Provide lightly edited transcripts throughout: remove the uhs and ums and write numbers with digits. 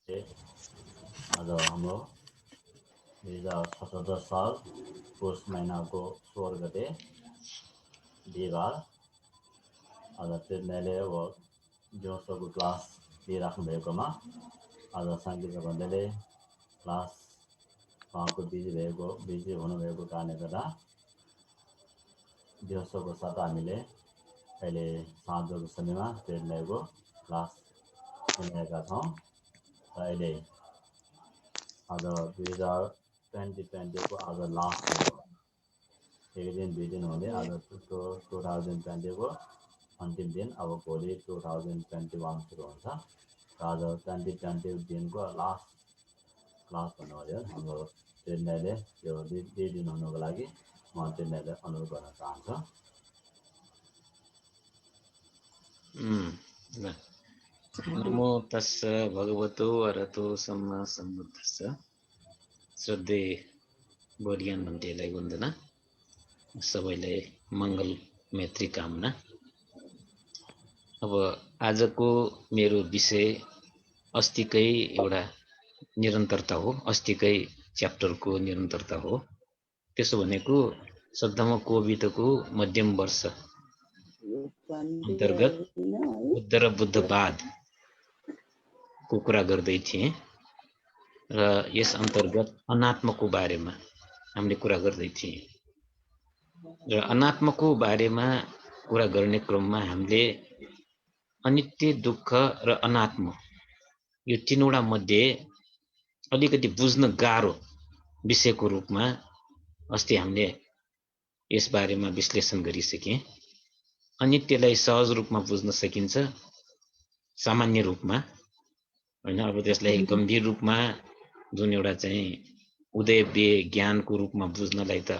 आज हाम्रो 2077 साल पुष महिनाको 16 गते बिहिबार आज ट्रेनले अब दिउँसोको क्लास लिइराख्नु भएकोमा आज साङ्गीतिक बन्धुले क्लास उहाँको बिजी हुनुभएको कारणले गर्दा दिउँसोको साथ हामीले अहिले साँझको समयमा ट्रेनलेको क्लास लिइरहेका छौँ र अहिले आज 2020 को आज लास्ट हो। एक दिन 2 दिन हुँदै आज 2020 को अन्तिम दिन। अब भोलि 2021 सुरु हुन्छ र आज 2020 दिनको लास्ट क्लास भन्नुभयो हाम्रो ट्रेनले यो 2 दिन हुनुको लागि म ट्रेनले अनुरोध गर्न चाहन्छु। नमो तस्स भगवतो अरहतो सम्मा सम्बुद्धस्स। श्रद्धे बोलियान भन्टेलाई वन्दना, सबैलाई मङ्गल मैत्री कामना। अब आजको मेरो विषय अस्तिकै एउटा निरन्तरता हो, अस्तिकै च्याप्टरको निरन्तरता हो। त्यसो भनेको सद्धर्म कविताको मध्यम वर्ष अन्तर्गत बुद्ध र बुद्धवादको कुरा गर्दै थिएँ र यस अन्तर्गत अनात्मको बारेमा हामीले कुरा गर्दै थियौँ र अनात्मको बारेमा कुरा गर्ने क्रममा हामीले अनित्य, दुःख र अनात्म यो तीनवटा मध्ये अलिकति बुझ्न गाह्रो विषयको रूपमा अस्ति हामीले यस बारेमा विश्लेषण गरिसके। अनित्यलाई सहज रूपमा बुझ्न सकिन्छ, सामान्य रूपमा हैन। अब त्यसलाई गम्भीर रूपमा जुन एउटा चाहिँ उदयव्य ज्ञानको रूपमा बुझ्नलाई त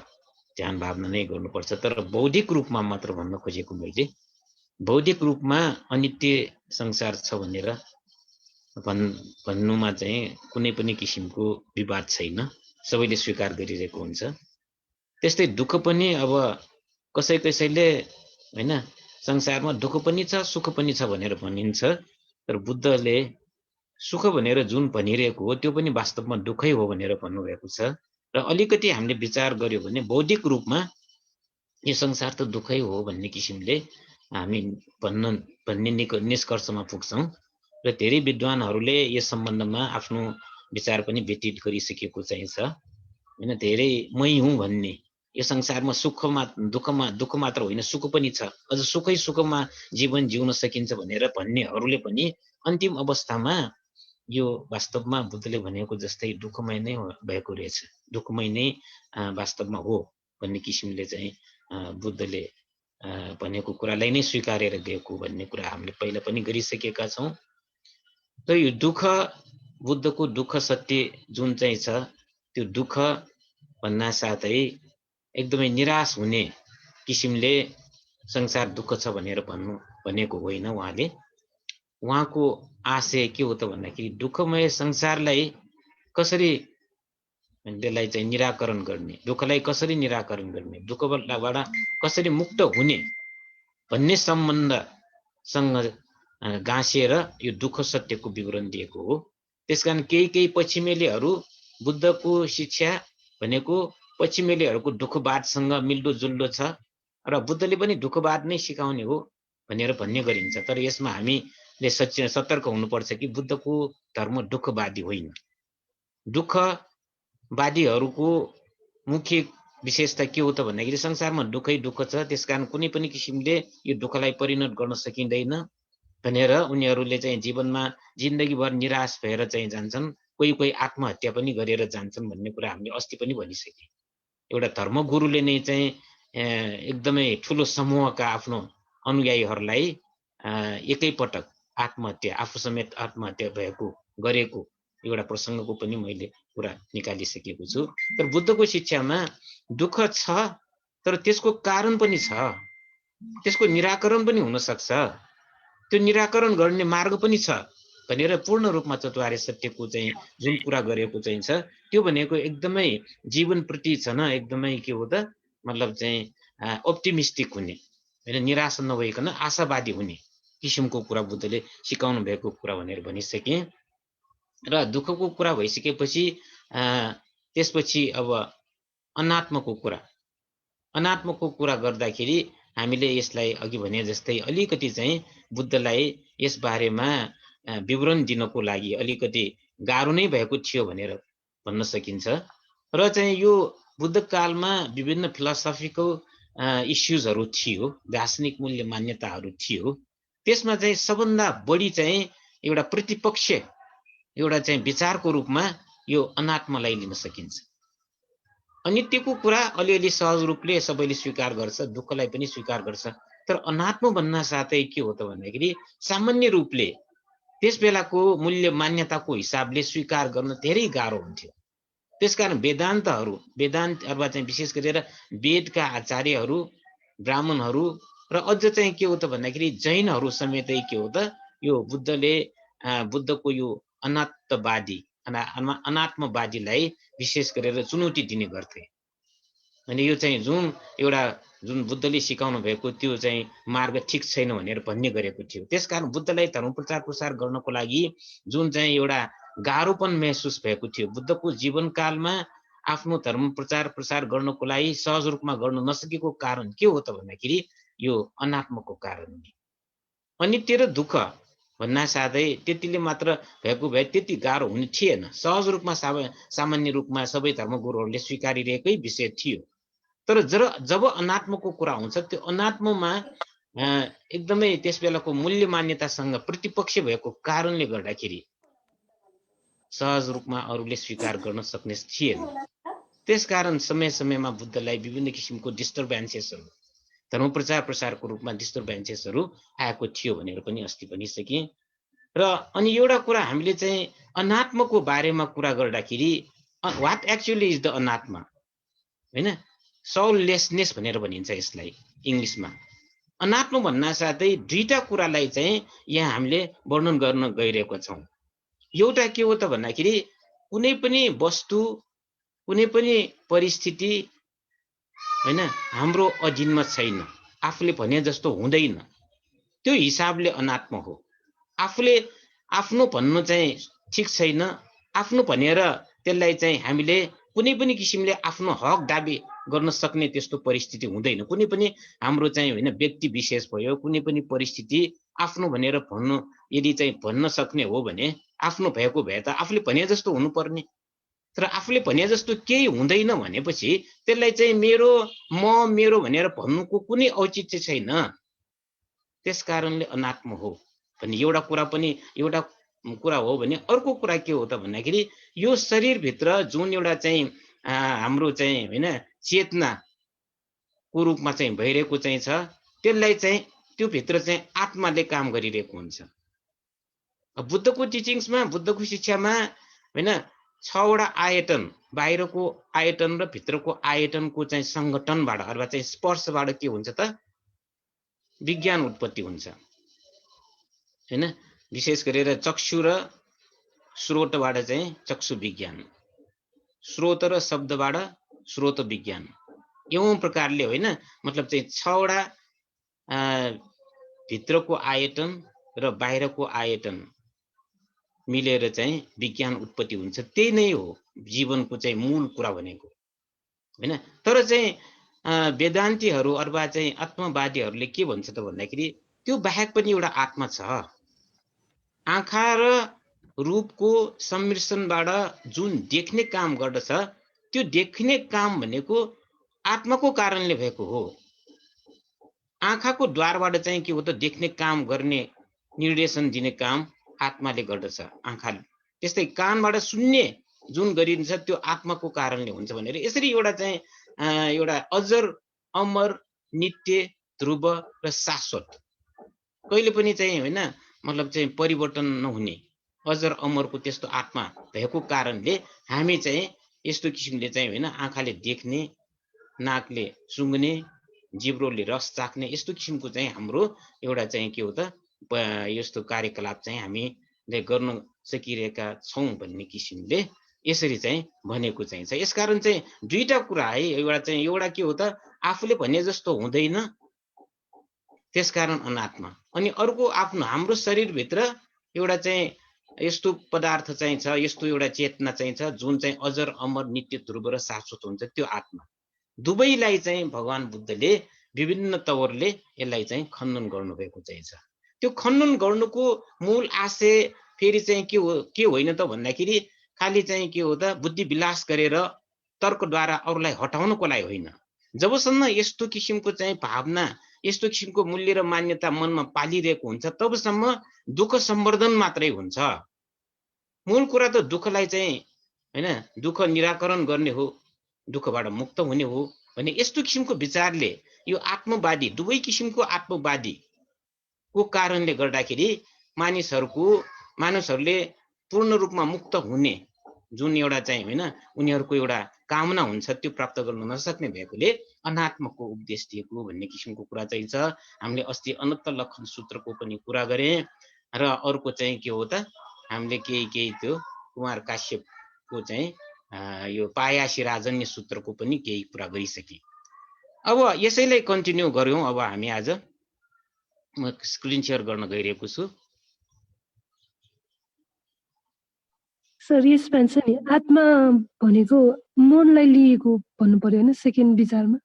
ध्यान भावना नै गर्नुपर्छ। तर बौद्धिक रूपमा मात्र भन्न खोजेको मैले, बौद्धिक रूपमा अनित्य संसार छ भनेर भन्नुमा चाहिँ कुनै पनि किसिमको विवाद छैन, सबैले स्वीकार गरिरहेको हुन्छ। त्यस्तै दुःख पनि अब कसैले हैन संसारमा दुःख पनि छ सुख पनि छ भनेर भनिन्छ, तर बुद्धले सुख भनेर जुन भनिरहेको हो त्यो पनि वास्तवमा दुःखै हो भनेर भन्नुभएको छ। र अलिकति हामीले विचार गर्यो भने बौद्धिक रूपमा यो संसार त दुःखै हो भन्ने किसिमले हामी भन्ने निष्कर्षमा पुग्छौं। र धेरै विद्वानहरूले यस सम्बन्धमा आफ्नो विचार पनि व्यतीत गरिसकेको चाहिँ छ हैन। धेरै मै हुँ भन्ने, यो संसारमा दुःख मात्र होइन सुख पनि छ, अझ सुखै सुखमा जीवन जिउन सकिन्छ भनेर भन्नेहरूले पनि अन्तिम अवस्थामा यो वास्तवमा बुद्धले भनेको जस्तै दुःखमय नै भएको रहेछ, दुःखमय नै वास्तवमा हो भन्ने किसिमले चाहिँ बुद्धले भनेको कुरालाई नै स्वीकारेर गएको भन्ने कुरा हामीले पहिला पनि गरिसकेका छौं। त यो दुःख, बुद्धको दुःख सत्य जुन चाहिँ छ त्यो दुःख भन्ना साथै एकदमै निराश हुने किसिमले संसार दुःख छ भनेर भनेको होइन उहाँले। उहाँको आशय के हो त भन्दाखेरि दुःखमय संसारलाई कसरी त्यसलाई चाहिँ निराकरण गर्ने, दुःखलाई कसरी निराकरण गर्ने, दुःखबाट कसरी मुक्त हुने भन्ने सम्बन्धसँग गाँसिएर यो दुःख सत्यको विवरण दिएको हो। त्यसकारण केही पश्चिमेलीहरू बुद्धको शिक्षा भनेको पश्चिमेलीहरूको दुःखवादसँग मिल्दोजुल्दो छ र बुद्धले पनि दुःखवाद नै सिकाउने हो भनेर भन्ने गरिन्छ। तर यसमा हामीले सतर्क हुनुपर्छ कि बुद्धको धर्म दुःखवादी होइन। दुःखवादीहरूको मुख्य विशेषता के हो त भन्दाखेरि संसारमा दुःखै दुःख छ, त्यसकारण कुनै पनि किसिमले यो दुःखलाई परिणत गर्न सकिँदैन भनेर उनीहरूले चाहिँ जीवनमा जिन्दगीभर निराश भएर चाहिँ जान्छन्, कोही आत्महत्या पनि गरेर जान्छन् भन्ने कुरा हामीले अस्ति पनि भनिसके। एउटा धर्मगुरुले नै चाहिँ एकदमै ठुलो समूहका आफ्नो अनुयायीहरूलाई एकैपटक आत्महत्या, आफू समेत आत्महत्या गरेको एउटा प्रसङ्गको पनि मैले कुरा निकालिसकेको छु। तर बुद्धको शिक्षामा दुःख छ तर त्यसको कारण पनि छ, त्यसको निराकरण पनि हुन सक्छ, त्यो निराकरण गर्ने मार्ग पनि छ भनेर पूर्ण रूपमा चतुर्थ सत्यको चाहिँ जुन कुरा गरेको चाहिँ छ त्यो भनेको एकदमै जीवनप्रति छ न एकदमै के हो त मतलब चाहिँ अप्टिमिस्टिक हुने हैन, निराश नभइकन आशावादी हुने किसिमको कुरा बुद्धले सिकाउनु भएको कुरा भनेर भनिसके। र दुःखको कुरा भइसकेपछि त्यसपछि अब अनात्मको कुरा गर्दाखेरि हामीले यसलाई अघि भने जस्तै अलिकति चाहिँ बुद्धलाई यस बारेमा विवरण दिनको लागि अलिकति गाह्रो नै भएको थियो भनेर भन्न सकिन्छ। र चाहिँ यो बुद्ध कालमा विभिन्न फिलोसफिकल इस्युजहरू थियो, दार्शनिक मूल्य मान्यताहरू थियो। त्यसमा चाहिँ सबभन्दा बढी चाहिँ एउटा प्रतिपक्ष एउटा चाहिँ विचारको रूपमा यो अनात्मलाई लिन सकिन्छ। अनित्यको कुरा अलिअलि सहज रूपले सबैले स्वीकार गर्छ, दुःखलाई पनि स्वीकार गर्छ। तर अनात्म भन्न साथै के हो त भन्दाखेरि सामान्य रूपले त्यस बेलाको मूल्य मान्यताको हिसाबले स्वीकार गर्न धेरै गाह्रो हुन्थ्यो। त्यसकारण वेदान्त अथवा चाहिँ विशेष गरेर वेदका आचार्यहरू, ब्राह्मणहरू र अझ चाहिँ के हो त भन्दाखेरि जैनहरू समेतै के हो त यो बुद्धको यो अनात्मवादीलाई विशेष गरेर चुनौती दिने गर्थे। अनि यो चाहिँ जुन बुद्धले सिकाउनु भएको त्यो चाहिँ मार्ग ठिक छैन भनेर भन्ने गरेको थियो। त्यसकारण बुद्धलाई धर्म प्रचार गर्नको लागि जुन चाहिँ एउटा गाह्रोपन महसुस भएको थियो, बुद्धको जीवनकालमा आफ्नो धर्म प्रचार गर्नको लागि सहज रूपमा गर्न नसकेको कारण के हो त भन्दाखेरि यो अनात्मको कारण हो। अनित्य र दुःख भन्न साथै त्यतिले मात्र भएको भए त्यति गाह्रो हुने थिएन। सहज रूपमा सामान्य रूपमा सबै धर्मगुरुहरूले स्वीकारिरहेकै विषय थियो। तर जब अनात्मको कुरा हुन्छ त्यो अनात्ममा एकदमै त्यस बेलाको मूल्य मान्यतासँग प्रतिपक्ष भएको कारणले गर्दाखेरि सहज रूपमा अरूले स्वीकार गर्न सक्ने थिएन। त्यसकारण समय समयमा बुद्धलाई विभिन्न किसिमको डिस्टर्बेन्सेसहरू, धर्म प्रचारको रूपमा डिस्टर्बेन्सेसहरू आएको थियो भनेर पनि अस्ति भनिसके। र अनि एउटा कुरा हामीले चाहिँ अनात्मको बारेमा कुरा गर्दाखेरि व्हाट एक्चुअली इज द अनात्मा, हैन, सौललेसनेस भनेर भनिन्छ यसलाई इङ्ग्लिसमा। अनात्म भन्न साथै दुईटा कुरालाई चाहिँ यहाँ हामीले वर्णन गर्न गइरहेको छौँ। एउटा के हो त भन्दाखेरि कुनै पनि वस्तु, कुनै पनि परिस्थिति हैन हाम्रो अधीनमा छैन, आफूले भने जस्तो हुँदैन, त्यो हिसाबले अनात्म हो। आफूले आफ्नो भन्नु चाहिँ ठिक छैन, आफ्नो भनेर त्यसलाई चाहिँ हामीले कुनै पनि किसिमले आफ्नो हक दाबी गर्न सक्ने त्यस्तो परिस्थिति हुँदैन। कुनै पनि हाम्रो चाहिँ होइन व्यक्ति विशेष भयो, कुनै पनि परिस्थिति आफ्नो भनेर भन्नु यदि चाहिँ भन्न सक्ने हो भने आफ्नो भएको भए त आफूले भने जस्तो हुनुपर्ने। तर आफूले भने जस्तो केही हुँदैन भनेपछि त्यसलाई चाहिँ मेरो भनेर भन्नुको कुनै औचित्य छैन। त्यसकारणले अनात्म हो भन्ने एउटा कुरा हो भने अर्को कुरा के हो त भन्दाखेरि यो शरीरभित्र जुन एउटा चाहिँ हाम्रो चाहिँ होइन चेतनाको रूपमा चाहिँ भइरहेको चाहिँ छ, त्यसलाई चाहिँ त्यो भित्र चाहिँ आत्माले काम गरिरहेको हुन्छ। बुद्धको टिचिङ्समा, बुद्धको शिक्षामा होइन 6 वटा आयतन, बाहिरको आयतन र भित्रको आयतनको चाहिँ संगठनबाट अथवा चाहिँ स्पर्शबाट के हुन्छ त विज्ञान उत्पत्ति हुन्छ, हैन। विशेष गरेर चक्षु र स्रोतबाट चाहिँ चक्षु विज्ञान, स्रोत र शब्दबाट स्रोत विज्ञान, एवं प्रकारले होइन मतलब चाहिँ 6 वटा भित्रको आयतन र बाहिरको आयतन मिलेर चाहिँ विज्ञान उत्पत्ति हुन्छ। त्यही नै हो जीवनको चाहिँ मूल कुरा भनेको, हैन। तर चाहिँ वेदान्तीहरू अथवा चाहिँ आत्मवादीहरूले के भन्छ त भन्दाखेरि त्यो बाहेक पनि एउटा आत्मा छ। आँखा र रूपको सम्मिश्रणबाट जुन देख्ने काम गर्दछ त्यो देख्ने काम भनेको आत्माको कारणले भएको हो। आँखाको द्वारबाट चाहिँ के हो त देख्ने काम गर्ने, निर्देशन दिने काम आत्माले गर्दछ, आँखाले। त्यस्तै कानबाट सुन्ने जुन गरिन्छ त्यो आत्माको कारणले हुन्छ भनेर यसरी एउटा चाहिँ एउटा अजर, अमर, नित्य, ध्रुव र शाश्वत, कहिले पनि चाहिँ होइन मतलब चाहिँ परिवर्तन नहुने अजर अमरको त्यस्तो आत्मा भएको कारणले हामी चाहिँ यस्तो किसिमले चाहिँ होइन आँखाले देख्ने, नाकले सुँघ्ने, जिब्रोले रस चाख्ने यस्तो किसिमको चाहिँ हाम्रो एउटा चाहिँ के हो त यस्तो कार्यकलाप चाहिँ हामीले गर्न सकिरहेका छौँ भन्ने किसिमले यसरी चाहिँ भनेको चाहिँ छ। यसकारण चाहिँ दुईटा कुरा है, एउटा के हो त आफूले भने जस्तो हुँदैन, त्यसकारण अनात्मा। अनि अर्को आफ्नो हाम्रो शरीरभित्र एउटा चाहिँ यस्तो पदार्थ चाहिँ छ, यस्तो एउटा चेतना चाहिँ छ जुन चाहिँ अजर अमर नित्य ध्रुव र शाश्वत हुन्छ, त्यो आत्मा। दुवैलाई चाहिँ भगवान बुद्धले विभिन्न तवरले यसलाई चाहिँ खण्डन गर्नुभएको चाहिँ छ। त्यो खण्डन गर्नुको मूल आशय फेरि चाहिँ के होइन त भन्दाखेरि खालि चाहिँ के हो त, बुद्धि विलास गरेर तर्कद्वारा अरूलाई हटाउनको लागि होइन। जबसम्म यस्तो किसिमको चाहिँ भावना, यस्तो किसिमको मूल्य र मान्यता मनमा पालिरहेको हुन्छ तबसम्म दुःख सम्वर्धन मात्रै हुन्छ। मूल कुरा त दुःखलाई चाहिँ हैन, दुःख निराकरण गर्ने हो, दुःखबाट मुक्त हुने हो भने यस्तो किसिमको विचारले यो आत्मवादी, दुवै किसिमको आत्मवादीको कारणले गर्दाखेरि मानिसहरूले पूर्ण रूपमा मुक्त हुने जुन एउटा चाहिँ हैन उनीहरूको एउटा कामना हुन्छ त्यो प्राप्त गर्न नसक्ने भएकोले अनात्मको उपदेश दिएको भन्ने किसिमको कुरा चाहिँ छ। हामीले अस्ति अनन्त लक्षण सूत्रको पनि कुरा गरे र अर्को चाहिँ के हो त, हामीले केही त्यो कुमार काश्यपको चाहिँ यो पायासी राजन्य सूत्रको पनि केही कुरा गरिसके। अब यसैलाई कन्टिन्यू गर्यौं। अब हामी आज म स्क्रिन शेयर गर्न गइरहेको छु। सर यसमा छ नि, आत्मा भनेको मनलाई लिएको भन्नु पर्यो हैन सेकेन्ड विचारमा?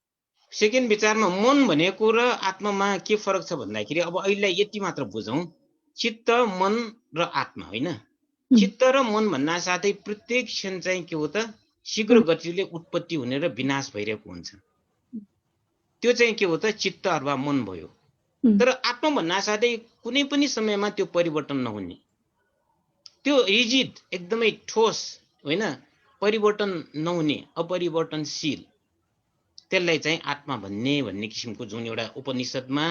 सेकेन्ड विचारमा मन भनेको र आत्मामा के फरक छ भन्दाखेरि अब अहिलेलाई यति मात्र बुझौं, चित्त, मन र आत्मा होइन। चित्त र मन भन्ना साथै प्रत्येक क्षण चाहिँ के हो त, शीघ्र गतिले उत्पत्ति हुने र विनाश भइरहेको हुन्छ। त्यो चाहिँ के हो त, चित्त अथवा मन भयो। तर आत्मा भन्ना साथै कुनै पनि समयमा त्यो परिवर्तन नहुने, त्यो रिजिड, एकदमै ठोस होइन, परिवर्तन नहुने, अपरिवर्तनशील, त्यसलाई चाहिँ आत्मा भन्ने किसिमको जुन एउटा उपनिषदमा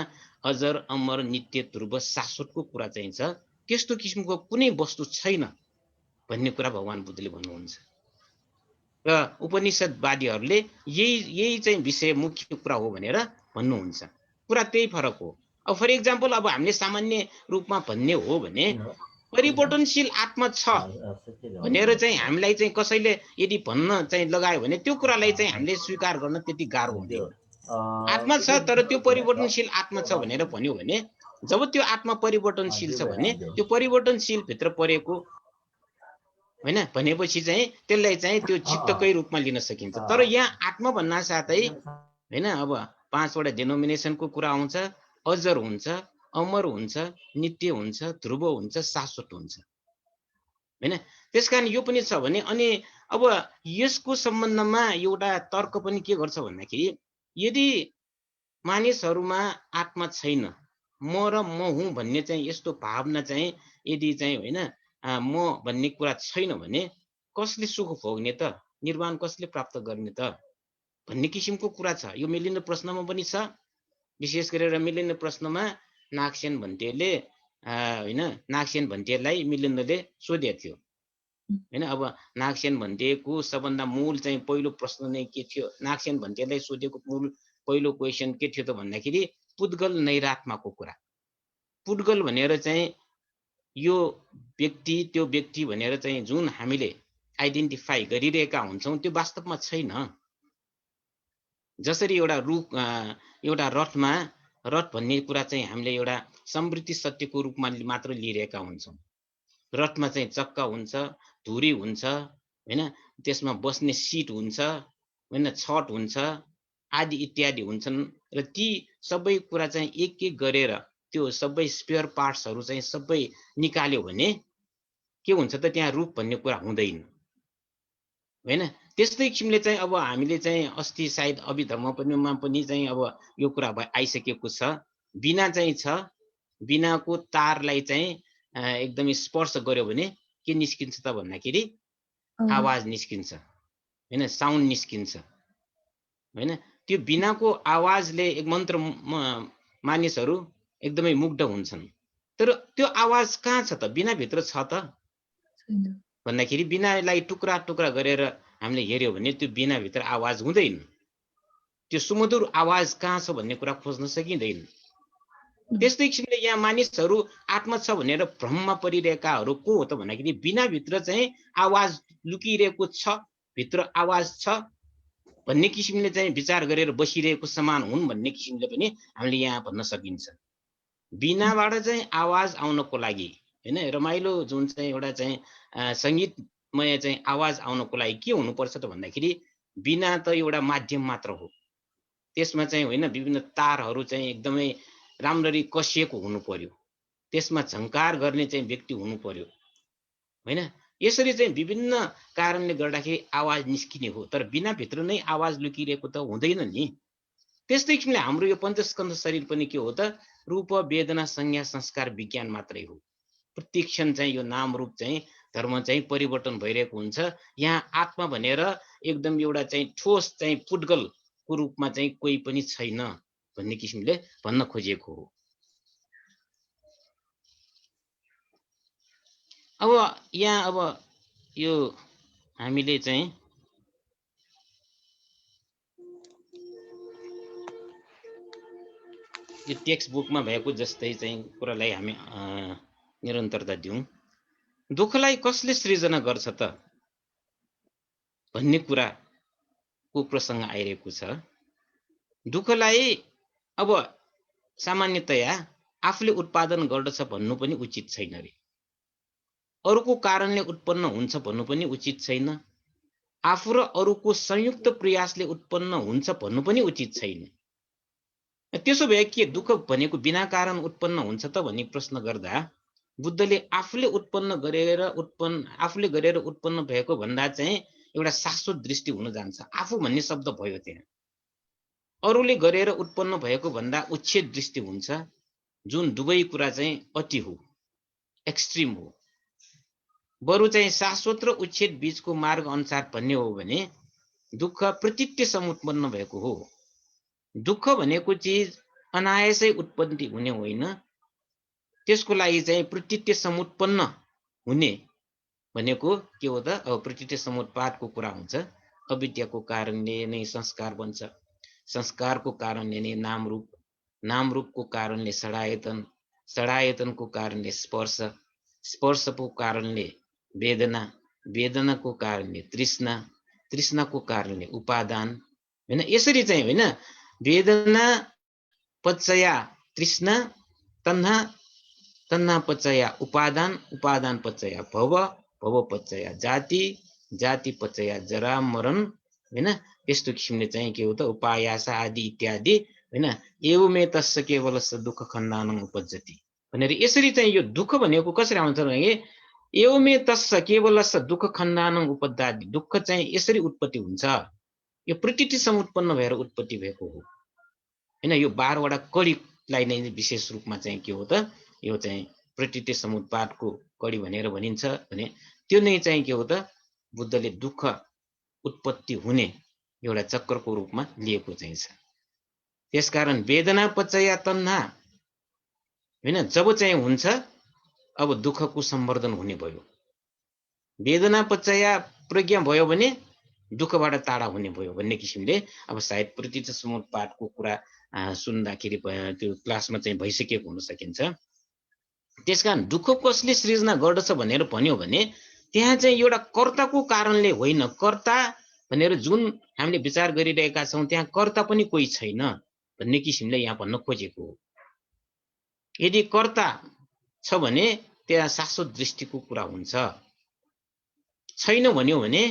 अजर अमर नित्य ध्रुव शाश्वतको कुरा चाहिँ छ, त्यस्तो किसिमको कुनै वस्तु छैन भन्ने कुरा भगवान बुद्धले भन्नुहुन्छ। र उपनिषदवादीहरूले यही चाहिँ विषय मुख्य कुरा हो भनेर भन्नुहुन्छ। कुरा त्यही फरक हो। अब फर इक्जाम्पल अब हामीले सामान्य रूपमा भन्ने हो भने परिवर्तनशील आत्मा छ भनेर चाहिँ हामीलाई चाहिँ कसैले यदि भन्न चाहिँ लगायो भने त्यो कुरालाई चाहिँ हामीले स्वीकार गर्न त्यति गाह्रो हुँदैन। आत्मा छ तर त्यो परिवर्तनशील आत्मा छ भनेर भन्यो भने, जब त्यो आत्मा परिवर्तनशील छ भने त्यो परिवर्तनशील भित्र परेको होइन भनेपछि चाहिँ त्यसलाई चाहिँ त्यो चित्तकै रूपमा लिन सकिन्छ। तर यहाँ आत्मा भन्ना साथै होइन अब 5 वटा डेनोमिनेसनको कुरा आउँछ, अजर हुन्छ, अमर हुन्छ, नित्य हुन्छ, ध्रुव हुन्छ, शाश्वत हुन्छ हैन। त्यसकारण यो पनि छ भने अनि अब यसको सम्बन्धमा एउटा तर्क पनि के गर्छ भन्दाखेरि, यदि मानिसहरुमा आत्मा छैन, म र म हुँ भन्ने चाहिँ यस्तो भावना चाहिँ यदि चाहिँ हैन म भन्ने कुरा छैन भने कसले सुख भोग्ने त, निर्वाण कसले प्राप्त गर्ने त भन्ने किसिमको कुरा छ। यो मिलिने प्रश्नमा पनि छ। विशेष गरेर मिलिने प्रश्नमा नागसेन भन्टेले हैन, नागसेन भन्टेलाई मिलिन्दले सोधेको थियो हैन। अब नागसेन भन्टेको सबभन्दा मूल चाहिँ पहिलो प्रश्न नै के थियो, नागसेन भन्टेलाई सोधेको मूल पहिलो क्वेशन के थियो त भन्दाखेरि पुद्गल नैरात्माको कुरा। पुद्गल भनेर चाहिँ यो व्यक्ति त्यो व्यक्ति भनेर चाहिँ जुन हामीले आइडेन्टिफाई गरिरहेका हुन्छौं त्यो वास्तवमा छैन। जसरी एउटा रथमा रथ भन्ने कुरा चाहिँ हामीले एउटा समृद्धि सत्यको रूपमा मात्र लिइरहेका हुन्छौं। रथमा चाहिँ चक्का हुन्छ, धुरी हुन्छ हैन, त्यसमा बस्ने सिट हुन्छ हैन, छत हुन्छ आदि इत्यादि हुन्छन्। र ती सबै कुरा चाहिँ एक एक गरेर त्यो सबै स्पेयर पार्ट्सहरु चाहिँ सबै निकाल्यो भने के हुन्छ त, त्यहाँ रूप भन्ने कुरा हुँदैन हैन। त्यस्तै किसिमले चाहिँ अब हामीले चाहिँ अस्ति सायद अभिधर्म पनि चाहिँ अब यो कुरा आइसकेको छ। बिना चाहिँ छ, बिनाको तारलाई चाहिँ एकदमै स्पर्श गर्यो भने के निस्किन्छ त भन्दाखेरि आवाज निस्किन्छ हैन, साउन्ड निस्किन्छ हैन। त्यो बिनाको आवाजले एक मन्त्र मानिसहरु एकदमै मुग्ध हुन्छन्। तर त्यो आवाज कहाँ छ त, बिना भित्र छ त भन्दाखेरि बिनालाई टुक्रा टुक्रा गरेर हामीले हेर्यो भने त्यो बिना भित्र आवाज हुँदैन। त्यो सुमधुर आवाज कहाँ छ भन्ने कुरा खोज्न सकिँदैन। त्यस्तै किसिमले यहाँ मानिसहरु आत्मा छ भनेर भ्रममा परिरहेकाहरु को हो त भन्दाखेरि बिना भित्र चाहिँ आवाज लुकिरहेको छ, भित्र आवाज छ भन्ने किसिमले चाहिँ विचार गरेर बसिरहेको समान हुन् भन्ने किसिमले पनि हामीले यहाँ भन्न सकिन्छ। बिनाबाट चाहिँ आवाज आउनको लागि हैन। रमाइलो जुन चाहिँ एउटा चाहिँ संगीतमय चाहिँ आवाज आउनको लागि के हुनुपर्छ त भन्दाखेरि बिना त एउटा माध्यम मात्र हो, त्यसमा चाहिँ होइन विभिन्न तारहरू चाहिँ एकदमै राम्ररी कसिएको हुनु पर्यो, त्यसमा झङ्कार गर्ने चाहिँ व्यक्ति हुनु पर्यो हैन। यसरी चाहिँ विभिन्न कारणले गर्दाखेरि आवाज निस्किने हो, तर बिना भित्र नै आवाज लुकिरहेको त हुँदैन नि। त्यस्तै किसिमले हाम्रो यो पञ्चस्कन्ध शरीर पनि के हो त, रूप वेदना संज्ञा संस्कार विज्ञान मात्रै हो। प्रत्येक क्षण चाहिँ यो नाम रूप चाहिँ धर्म चाहिँ परिवर्तन भइरहेको हुन्छ। यहाँ आत्मा भनेर एकदम एउटा चाहिँ ठोस चाहिँ पुद्गलको रूपमा चाहिँ कोही पनि छैन भन्ने किसिमले भन्न खोजिएको हो। अब यहाँ अब यो हामीले चाहिँ यो टेक्स्ट बुकमा भएको जस्तै चाहिँ कुरालाई हामी निरन्तरता दिउँ। दुःखलाई कसले सृजना गर्छ त भन्ने कुराको प्रसङ्ग आइरहेको छ। दुःखलाई अब सामान्यतया आफूले उत्पादन गर्दछ भन्नु पनि उचित छैन रे, अरूको कारणले उत्पन्न हुन्छ भन्नु पनि उचित छैन, आफू र अरूको संयुक्त प्रयासले उत्पन्न हुन्छ भन्नु पनि उचित छैन। त्यसो भए के दुःख भनेको बिना कारण उत्पन्न हुन्छ त भन्ने प्रश्न गर्दा बुद्धले आफूले गरेर उत्पन्न भएको भन्दा चाहिँ एउटा शाश्वत दृष्टि हुन जान्छ। आफू भन्ने शब्द भयो त्यहाँ, अरूले गरेर उत्पन्न भएको भन्दा उच्छेद दृष्टि हुन्छ, जुन दुवै कुरा चाहिँ अति हो, एक्सट्रिम हो। बरु चाहिँ शाश्वत र उच्छेद बीचको मार्ग अनुसार भन्ने हो भने दुःख प्रतीत्य समुत्पन्न भएको हो। दुःख भनेको चिज अनायासै उत्पत्ति हुने होइन, त्यसको लागि चाहिँ प्रतीत्य समुत्पन्न हुने भनेको के हो त, अब प्रतीत्य समुत्पादको कुरा हुन्छ। अविद्याको कारणले नै संस्कार बन्छ, संस्कारको कारणले नै नामरूप, नामरूपको कारणले षडायतन, षडायतनको कारणले स्पर्श, स्पर्शको कारणले वेदना, वेदनाको कारणले तृष्णा, तृष्णाको कारणले उपादान हैन। यसरी चाहिँ हैन वेदना पचया तृष्णा, तन्हा, तन्हा पचया उपादान, उपादान पचया भव, भव पचया जाति, जाति पचया जरा मरण हैन। यस्तो किसिमले चाहिँ के हो त उपायास आदि इत्यादि हैन। एवमे तस्य केवलस्य दुःख खण्डानं उपजति भनेर यसरी चाहिँ यो दुःख भनेको कसरी आउँछ भने एवमे तस्य केवलस्य दुःख खण्डानं उपजति, दुःख चाहिँ यसरी उत्पत्ति हुन्छ, यो प्रतीति समुत्पन्न भएर उत्पत्ति भएको हो हैन। यो 12 वटा कडीलाई नै विशेष रूपमा चाहिँ के हो त यो चाहिँ प्रतीति समुत्पादको कडी भनेर भनिन्छ भने त्यो नै चाहिँ के हो त बुद्धले दुःख उत्पत्ति हुने एउटा चक्रको रूपमा लिएको चाहिँ छ। त्यसकारण वेदना पचया तन्हा हैन, जब चाहिँ हुन्छ अब दुःखको सम्वर्धन हुने भयो, वेदना पचया प्रज्ञा भयो भने दुःखबाट टाढा हुने भयो भन्ने किसिमले अब सायद प्रतीति समुत्पादको कुरा सुन्दाखेरि त्यो क्लासमा चाहिँ भइसकेको हुन सकिन्छ। त्यसकारण दुःख कसले सृजना गर्दछ भनेर भन्यो भने त्यहाँ चाहिँ एउटा कर्ताको कारणले होइन, कर्ता भनेर जुन हामीले विचार गरिरहेका छौँ त्यहाँ कर्ता पनि कोही छैन भन्ने किसिमले यहाँ भन्न खोजेको हो। यदि कर्ता छ भने त्यहाँ शाश्वत दृष्टिको कुरा हुन्छ, छैन भन्यो भने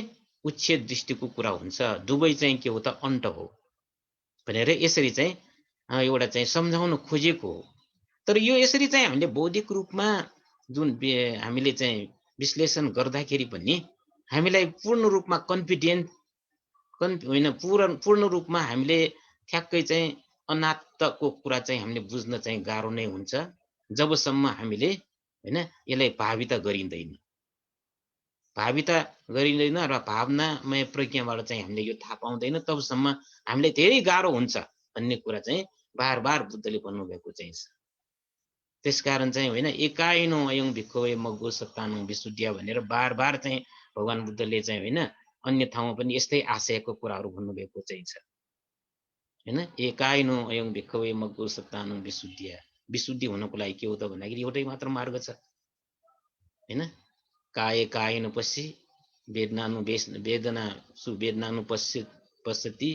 उच्छेद दृष्टिको कुरा हुन्छ, दुवै चाहिँ के हो त अन्त हो भनेर यसरी चाहिँ एउटा चाहिँ सम्झाउन खोजेको हो। तर यो यसरी चाहिँ हामीले बौद्धिक रूपमा जुन हामीले चाहिँ विश्लेषण गर्दाखेरि पनि हामीलाई पूर्ण रूपमा कन्फिडेन्ट होइन, पूर्ण रूपमा हामीले ठ्याक्कै चाहिँ अनात्तको कुरा चाहिँ हामीले बुझ्न चाहिँ गाह्रो नै हुन्छ जबसम्म हामीले हैन यसलाई भाविता गरिँदैन, भाविता गरिँदैन र भावनामय प्रज्ञाबाट चाहिँ हामीले यो थाहा पाउँदैन, तबसम्म हामीलाई धेरै गाह्रो हुन्छ भन्ने कुरा चाहिँ बार बार बुद्धले भन्नुभएको चाहिँ छ। त्यसकारण चाहिँ होइन एकाइनो अयं भिक्खवे मग्गो सत्तानं विशुद्धिया भनेर बार बार चाहिँ भगवान बुद्धले चाहिँ होइन अन्य ठाउँमा पनि यस्तै आशयको कुराहरू भन्नुभएको चाहिँ छ हैन। एकाइनो अयं भिक्खवे मग्गो सत्तानं विशुद्धिया, विशुद्धि हुनको लागि के हो त भन्दाखेरि एउटै मात्र मार्ग छ हैन। काय कायन पश्य वेदना पश्यति,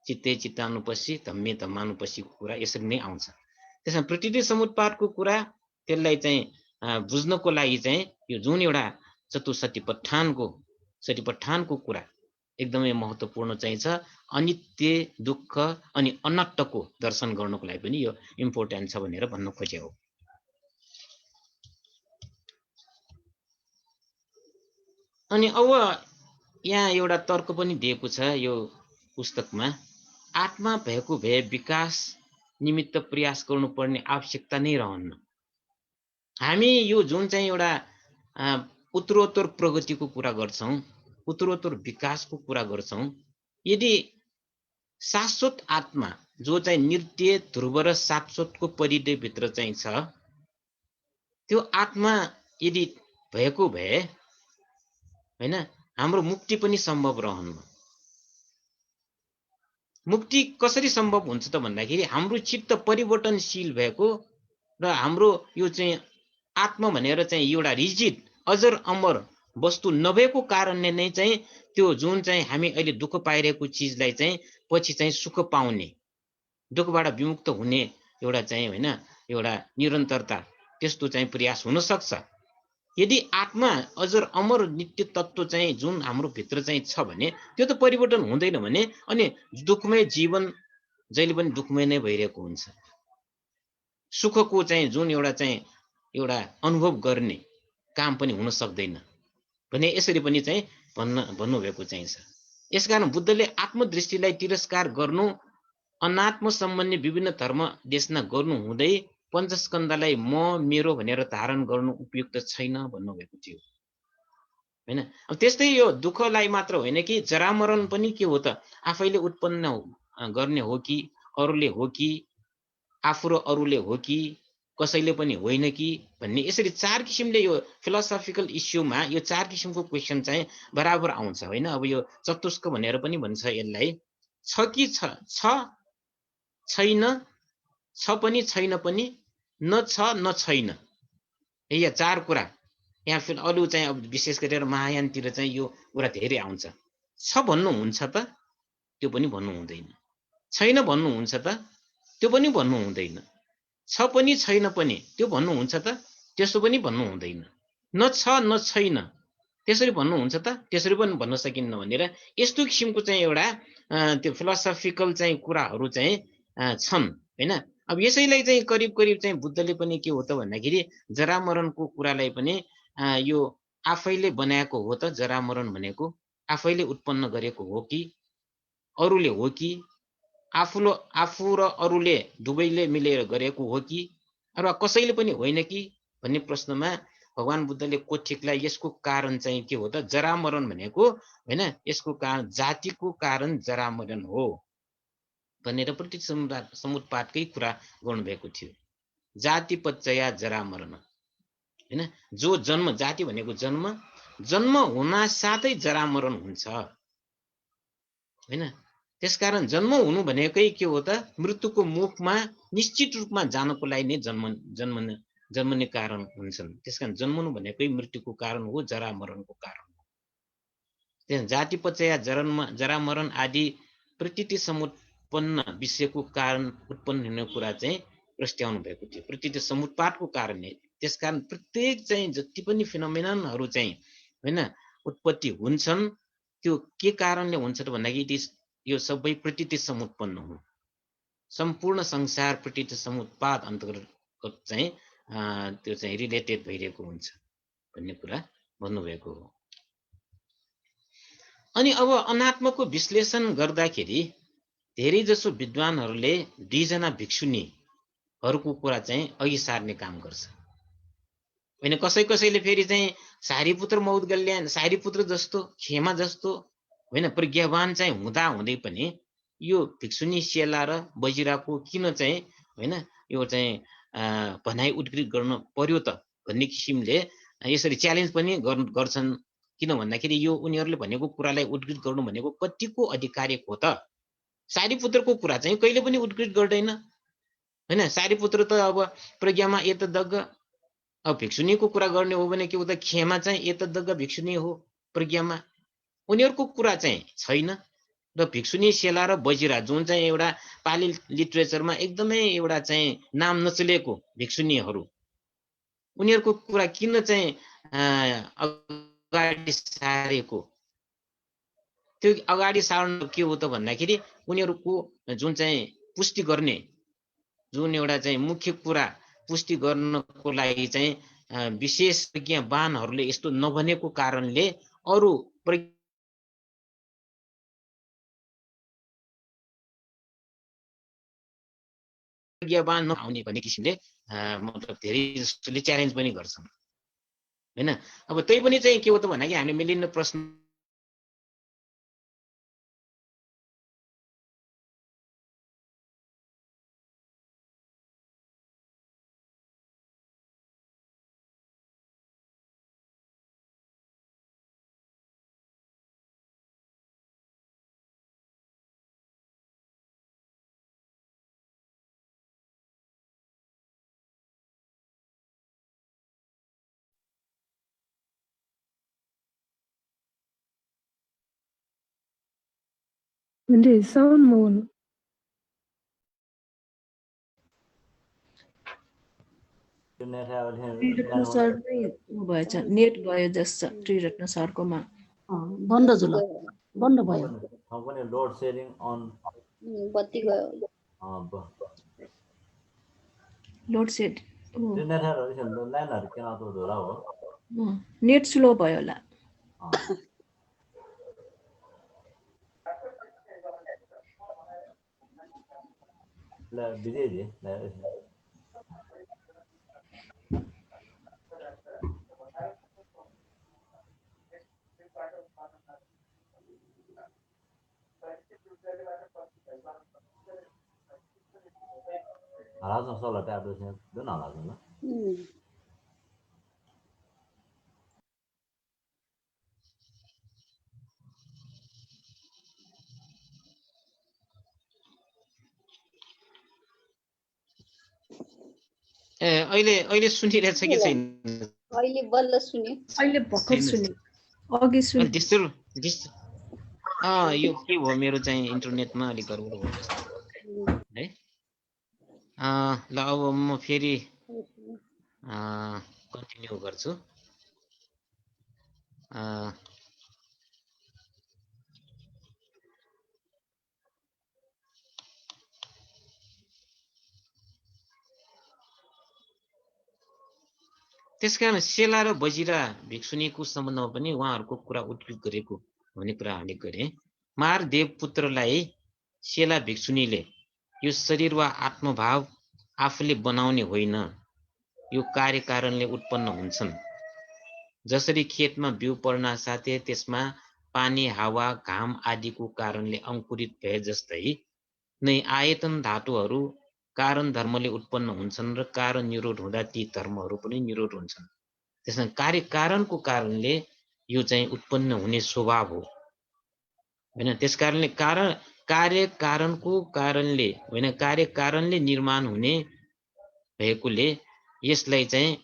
चित्ते चित्तानुपश्य, धम्मे धम्मानुपश्यको कुरा यसरी नै आउँछ। त्यसमा प्रतीति समुत्पादको कुरा त्यसलाई चाहिँ बुझ्नको लागि चाहिँ यो जुन एउटा सतीपट्ठानको कुरा एकदमै महत्त्वपूर्ण चाहिँ छ। अनित्य, दुःख अनि अनन्तको दर्शन गर्नको लागि पनि यो इम्पोर्टेन्ट छ भनेर भन्न खोजे हो। अनि अब यहाँ एउटा तर्क पनि दिएको छ यो पुस्तकमा, आत्मा भएको भए विकास निमित्त प्रयास गर्नुपर्ने आवश्यकता नै रहन्न। हामी यो जुन चाहिँ एउटा उत्तरोत्तर प्रगतिको कुरा गर्छौं, उत्तरोत्तर विकासको कुरा गर्छौं, यदि शाश्वत आत्मा जो चाहिँ नित्य, ध्रुव र शाश्वतको परिधीभित्र चाहिँ छ, त्यो आत्मा यदि भएको भए हैन, हाम्रो मुक्ति पनि सम्भव रहन्न। मुक्ति कसरी सम्भव हुन्छ त भन्दाखेरि हाम्रो चित्त परिवर्तनशील भएको र हाम्रो यो चाहिँ आत्मा भनेर चाहिँ एउटा रिजिड अजर अमर वस्तु नभएको कारणले नै चाहिँ त्यो जुन चाहिँ हामी अहिले दुःख पाइरहेको चिजलाई चाहिँ पछि चाहिँ सुख पाउने, दुःखबाट विमुक्त हुने एउटा चाहिँ हैन, एउटा निरन्तरता त्यस्तो चाहिँ प्रयास हुन सक्छ। यदि आत्मा अजर अमर नित्य तत्त्व चाहिँ जुन हाम्रो भित्र चाहिँ छ भने त्यो त परिवर्तन हुँदैन भने अनि दुःखमय जीवन जहिले पनि दुःखमय नै भइरहेको हुन्छ। सुखको चाहिँ जुन एउटा अनुभव गर्ने काम पनि हुन सक्दैन भने यसरी पनि चाहिँ भन्नुभएको चाहिँ छ। यसकारण बुद्धले आत्मदृष्टिलाई तिरस्कार गर्नु, अनात्म सम्बन्धी विभिन्न धर्म देशना गर्नु हुँदै पञ्चस्कन्धलाई म मेरो भनेर धारण गर्नु उपयुक्त छैन भन्नुभएको थियो हैन। अब त्यस्तै यो दुःखलाई मात्र होइन कि जरामरण पनि के हो त, आफैले उत्पन्न गर्ने हो कि अरूले हो कि आफू र अरूले हो कि कसैले पनि होइन कि भन्ने, यसरी चार किसिमले यो फिलोसोफिकल इस्युमा यो चार किसिमको क्वेसन चाहिँ बराबर आउँछ हैन। अब यो चतुष्क भनेर पनि भन्छ यसलाई, छ कि छ छैन, छ पनि छैन पनि, न छ न छैन, यो चार कुरा यहाँ फेरि अरु चाहिँ अब विशेष गरेर महायानतिर चाहिँ यो कुरा धेरै आउँछ। छ भन्नुहुन्छ त त्यो पनि भन्नु हुँदैन, छैन भन्नुहुन्छ त त्यो पनि भन्नु हुँदैन, छ पनि छैन पनि त्यो भन्नुहुन्छ त त्यसो पनि भन्नु हुँदैन, न छ न छैन त्यसरी भन्नुहुन्छ त त्यसरी पनि भन्न सकिन्न भनेर यस्तो किसिमको चाहिँ एउटा त्यो फिलोसोफिकल चाहिँ कुराहरू चाहिँ छन् हैन। अब यसैलाई चाहिँ करिब करिब चाहिँ बुद्धले पनि के हो त भन्दाखेरि जरामरणको कुरालाई पनि यो आफैले बनाएको हो त, जरामरण भनेको आफैले उत्पन्न गरेको हो कि अरूले हो कि आफू र अरूले दुवैले मिलेर गरेको हो कि अथवा कसैले पनि होइन कि भन्ने प्रश्नमा भगवान बुद्धले कोठिकलाई यसको कारण चाहिँ के हो त, जरामरण भनेको हैन, यसको कारण जातिको कारण जरामरण हो भनेर प्रति समुत्पादकै कुरा गर्नुभएको थियो। जाति पच्चया जरामरण हैन, जो जन्म, जाति भनेको जन्म हुन साथै जरामरण हुन्छ हैन। त्यसकारण जन्म हुनु भनेकै के हो त, मृत्युको मुखमा निश्चित रूपमा जानको लागि नै जन्मने कारण हुन्छन्। त्यसकारण जन्मनु भनेकै मृत्युको कारण हो, जरामरणको कारण हो। त्यस जाति पचया जरामरण आदि प्रतीति समुत्पन्न विषयको कारण उत्पन्न हुने कुरा चाहिँ प्रस्ट्याउनु भएको थियो, प्रतीति समुत्पादको कारणले। त्यसकारण प्रत्येक चाहिँ जति पनि फिनोमेननहरू चाहिँ हैन उत्पत्ति हुन्छन् त्यो के कारणले हुन्छ त भन्दाखेरि यो सबै प्रतीति समुत्पन्न हो। सम्पूर्ण संसार प्रतीति समुत्पाद अन्तर्गत चाहिँ त्यो चाहिँ रिलेटेड भइरहेको हुन्छ भन्ने कुरा भन्नुभएको हो। अनि अब अनात्मको विश्लेषण गर्दाखेरि धेरै जसो विद्वानहरूले दुईजना भिक्षुनीहरूको कुरा चाहिँ अघि सार्ने काम गर्छ हैन। कसैले फेरि चाहिँ सारीपुत्र मौद्गल्यायन, सारीपुत्र जस्तो, खेमा जस्तो हैन प्रज्ञावान चाहिँ हुँदा हुँदै पनि यो भिक्षुनी सेला र बजिराको किन चाहिँ हैन यो चाहिँ भनाइ उद्घृत गर्न पर्यो त भन्ने किसिमले यसरी च्यालेन्ज पनि गर्छन्। किन भन्दाखेरि यो उनीहरूले भनेको कुरालाई उद्घृत गर्नु भनेको कतिको अधिकारिक हो त। सारीपुत्रको कुरा चाहिँ कहिले पनि उद्घृत गर्दैन हैन। सारीपुत्र त अब प्रज्ञामा एतदग्ग, अब भिक्षुनीको कुरा गर्ने हो भने के हो त, खेमा चाहिँ एतदग्ग भिक्षुनी हो प्रज्ञामा, उनीहरूको कुरा चाहिँ छैन। र भिक्षुनी सेला र बजिरा जुन चाहिँ एउटा पाली लिटरेचरमा एकदमै एउटा चाहिँ नाम नचलेको भिक्षुनीहरू उनीहरूको कुरा किन चाहिँ अगाडि सारेको, त्यो अगाडि सार्नु के हो त भन्दाखेरि उनीहरूको जुन चाहिँ पुष्टि गर्ने जुन एउटा चाहिँ मुख्य कुरा पुष्टि गर्नको लागि चाहिँ विशेष विज्ञानहरूले यस्तो नभनेको कारणले अरू प्रज्ञावान नआउने भन्ने किसिमले मतलब धेरै जसोले च्यालेन्ज पनि गर्छन् हैन। अब त्यही पनि चाहिँ के हो त भन्दाखेरि हामीले मिलिन्न प्रश्न भन्दै साउन्ड मोल त्रिरत्न सर नै भएछ, नेट गयो जस्तो त्रिरत्न सरकोमा। बन्द जुल बन्द भयो। पनि लोड सेयरिङ अन बत्ती गयो। लोड सेड लाइनहरु किन त धोरा हो, नेट स्लो भयो होला। ल विजयजी हलाजन सोला ट्याब्लेट जुन हलाजन अहिले सुनिरहेछ कि छैन? अहिले बल्ल सुन्यो, अहिले भर्खर सुन्यो, अघि सुन्यो। त्यस्तो यो के भयो मेरो चाहिँ इन्टरनेटमा अलिक गडबड भयो जस्तो है। ल अब म फेरि कन्टिन्यू गर्छु। त्यसकारण सेला र बजिरा भिक्षुनीको सम्बन्धमा पनि उहाँहरूको कुरा उद्धृत गरेको भन्ने कुरा हामीले गरे। महादेव पुत्रलाई सेला भिक्षुनीले यो शरीर वा आत्मभाव आफूले बनाउने होइन, यो कार्य कारणले उत्पन्न हुन्छन्। जसरी खेतमा बिउ पर्न साथै त्यसमा पानी, हावा, घाम आदिको कारणले अंकुरित भए जस्तै नै आयतन धातुहरू कारण धर्मले उत्पन्न हुन्छन् र कारण निरोध हुँदा ती धर्महरू पनि निरोध हुन्छन्। त्यसमा कार्य कारणको कारणले यो चाहिँ उत्पन्न हुने स्वभाव हो हैन। त्यसकारणले कार्य कारणको कारणले होइन, कार्य कारणले निर्माण हुने भएकोले यसलाई चाहिँ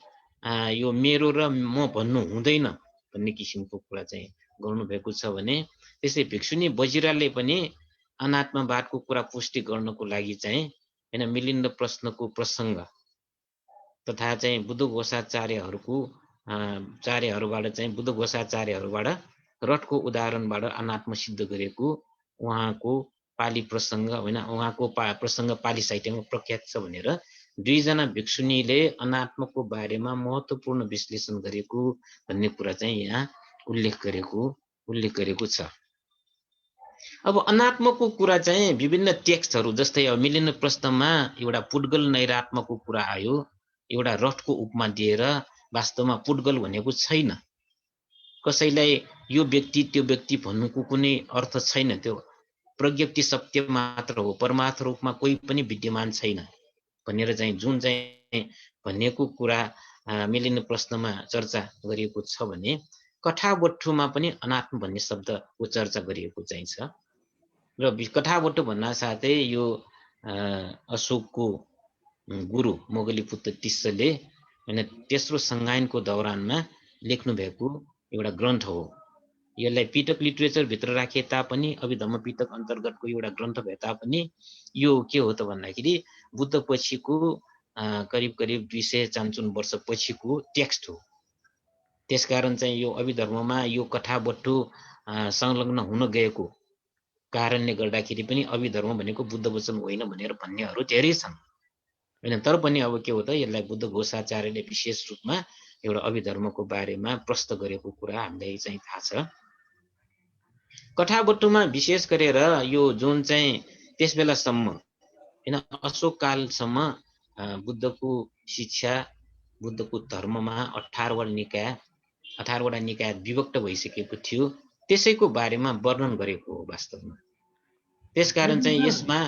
यो मेरो र म भन्नु हुँदैन भन्ने किसिमको कुरा चाहिँ गर्नुभएको छ भने, त्यसै भिक्षुनी बजिराले पनि अनात्मवादको कुरा पुष्टि गर्नको लागि चाहिँ हैन मिलिन्द प्रश्नको प्रसङ्ग तथा चाहिँ बुद्धघोषाचार्यहरूबाट चाहिँ बुद्धघोषाचार्यहरूबाट रथको उदाहरणबाट अनात्म सिद्ध गरेको उहाँको पाली प्रसङ्ग होइन, उहाँको प्रसङ्ग पाली साहित्यमा प्रख्यात छ भनेर दुईजना भिक्षुनीले अनात्मको बारेमा महत्त्वपूर्ण विश्लेषण गरेको भन्ने कुरा चाहिँ यहाँ उल्लेख गरेको छ। अब अनात्मको कुरा चाहिँ विभिन्न टेक्स्टहरू जस्तै अब मिलिन्द प्रश्नमा एउटा पुड्गल नैरात्मको कुरा आयो, एउटा रथको उपमा दिएर वास्तवमा पुड्गल भनेको छैन, कसैलाई यो व्यक्ति त्यो व्यक्ति भन्नुको कुनै अर्थ छैन, त्यो प्रज्ञप्ति सत्य मात्र हो, परमार्थ रूपमा कोही पनि विद्यमान छैन भनेर चाहिँ जुन चाहिँ भनेको कुरा मिलिन्द प्रश्नमा चर्चा गरिएको छ भने कथावट्ठुमा पनि अनात्म भन्ने शब्दको चर्चा गरिएको चाहिँ छ। र कथावट्ठु भन्न साथै यो अशोकको गुरु मोगलीपुत्र तिस्सले हैन तेस्रो संगायनको दौरानमा लेख्नु भएको एउटा ग्रन्थ हो। यसलाई पिटक लिटरेचर भित्र राखे तापनि अभिधम्म पिटक अन्तर्गतको एउटा ग्रन्थ भए तापनि यो के हो त भन्दाखेरि बुद्ध पछिको करिब करिब 200-400 वर्ष पछिको टेक्स्ट हो। त्यसकारण चाहिँ यो अभिधर्ममा यो कथाबट्टु संलग्न हुन गएको कारणले गर्दाखेरि पनि अभिधर्म भनेको बुद्ध वचन होइन भनेर भन्नेहरू धेरै छन् हैन। तर पनि अब के हो त, यसलाई बुद्ध घोषाचार्यले विशेष रूपमा एउटा अभिधर्मको बारेमा प्रश्न गरेको कुरा हामीलाई चाहिँ थाहा छ। कथाबट्टुमा विशेष गरेर यो जुन चाहिँ त्यस बेलासम्म हैन अशोक कालसम्म बुद्धको शिक्षा, बुद्धको धर्ममा 18वटा निकाय विभक्त भइसकेको थियो, त्यसैको बारेमा वर्णन गरेको हो वास्तवमा। त्यसकारण चाहिँ यसमा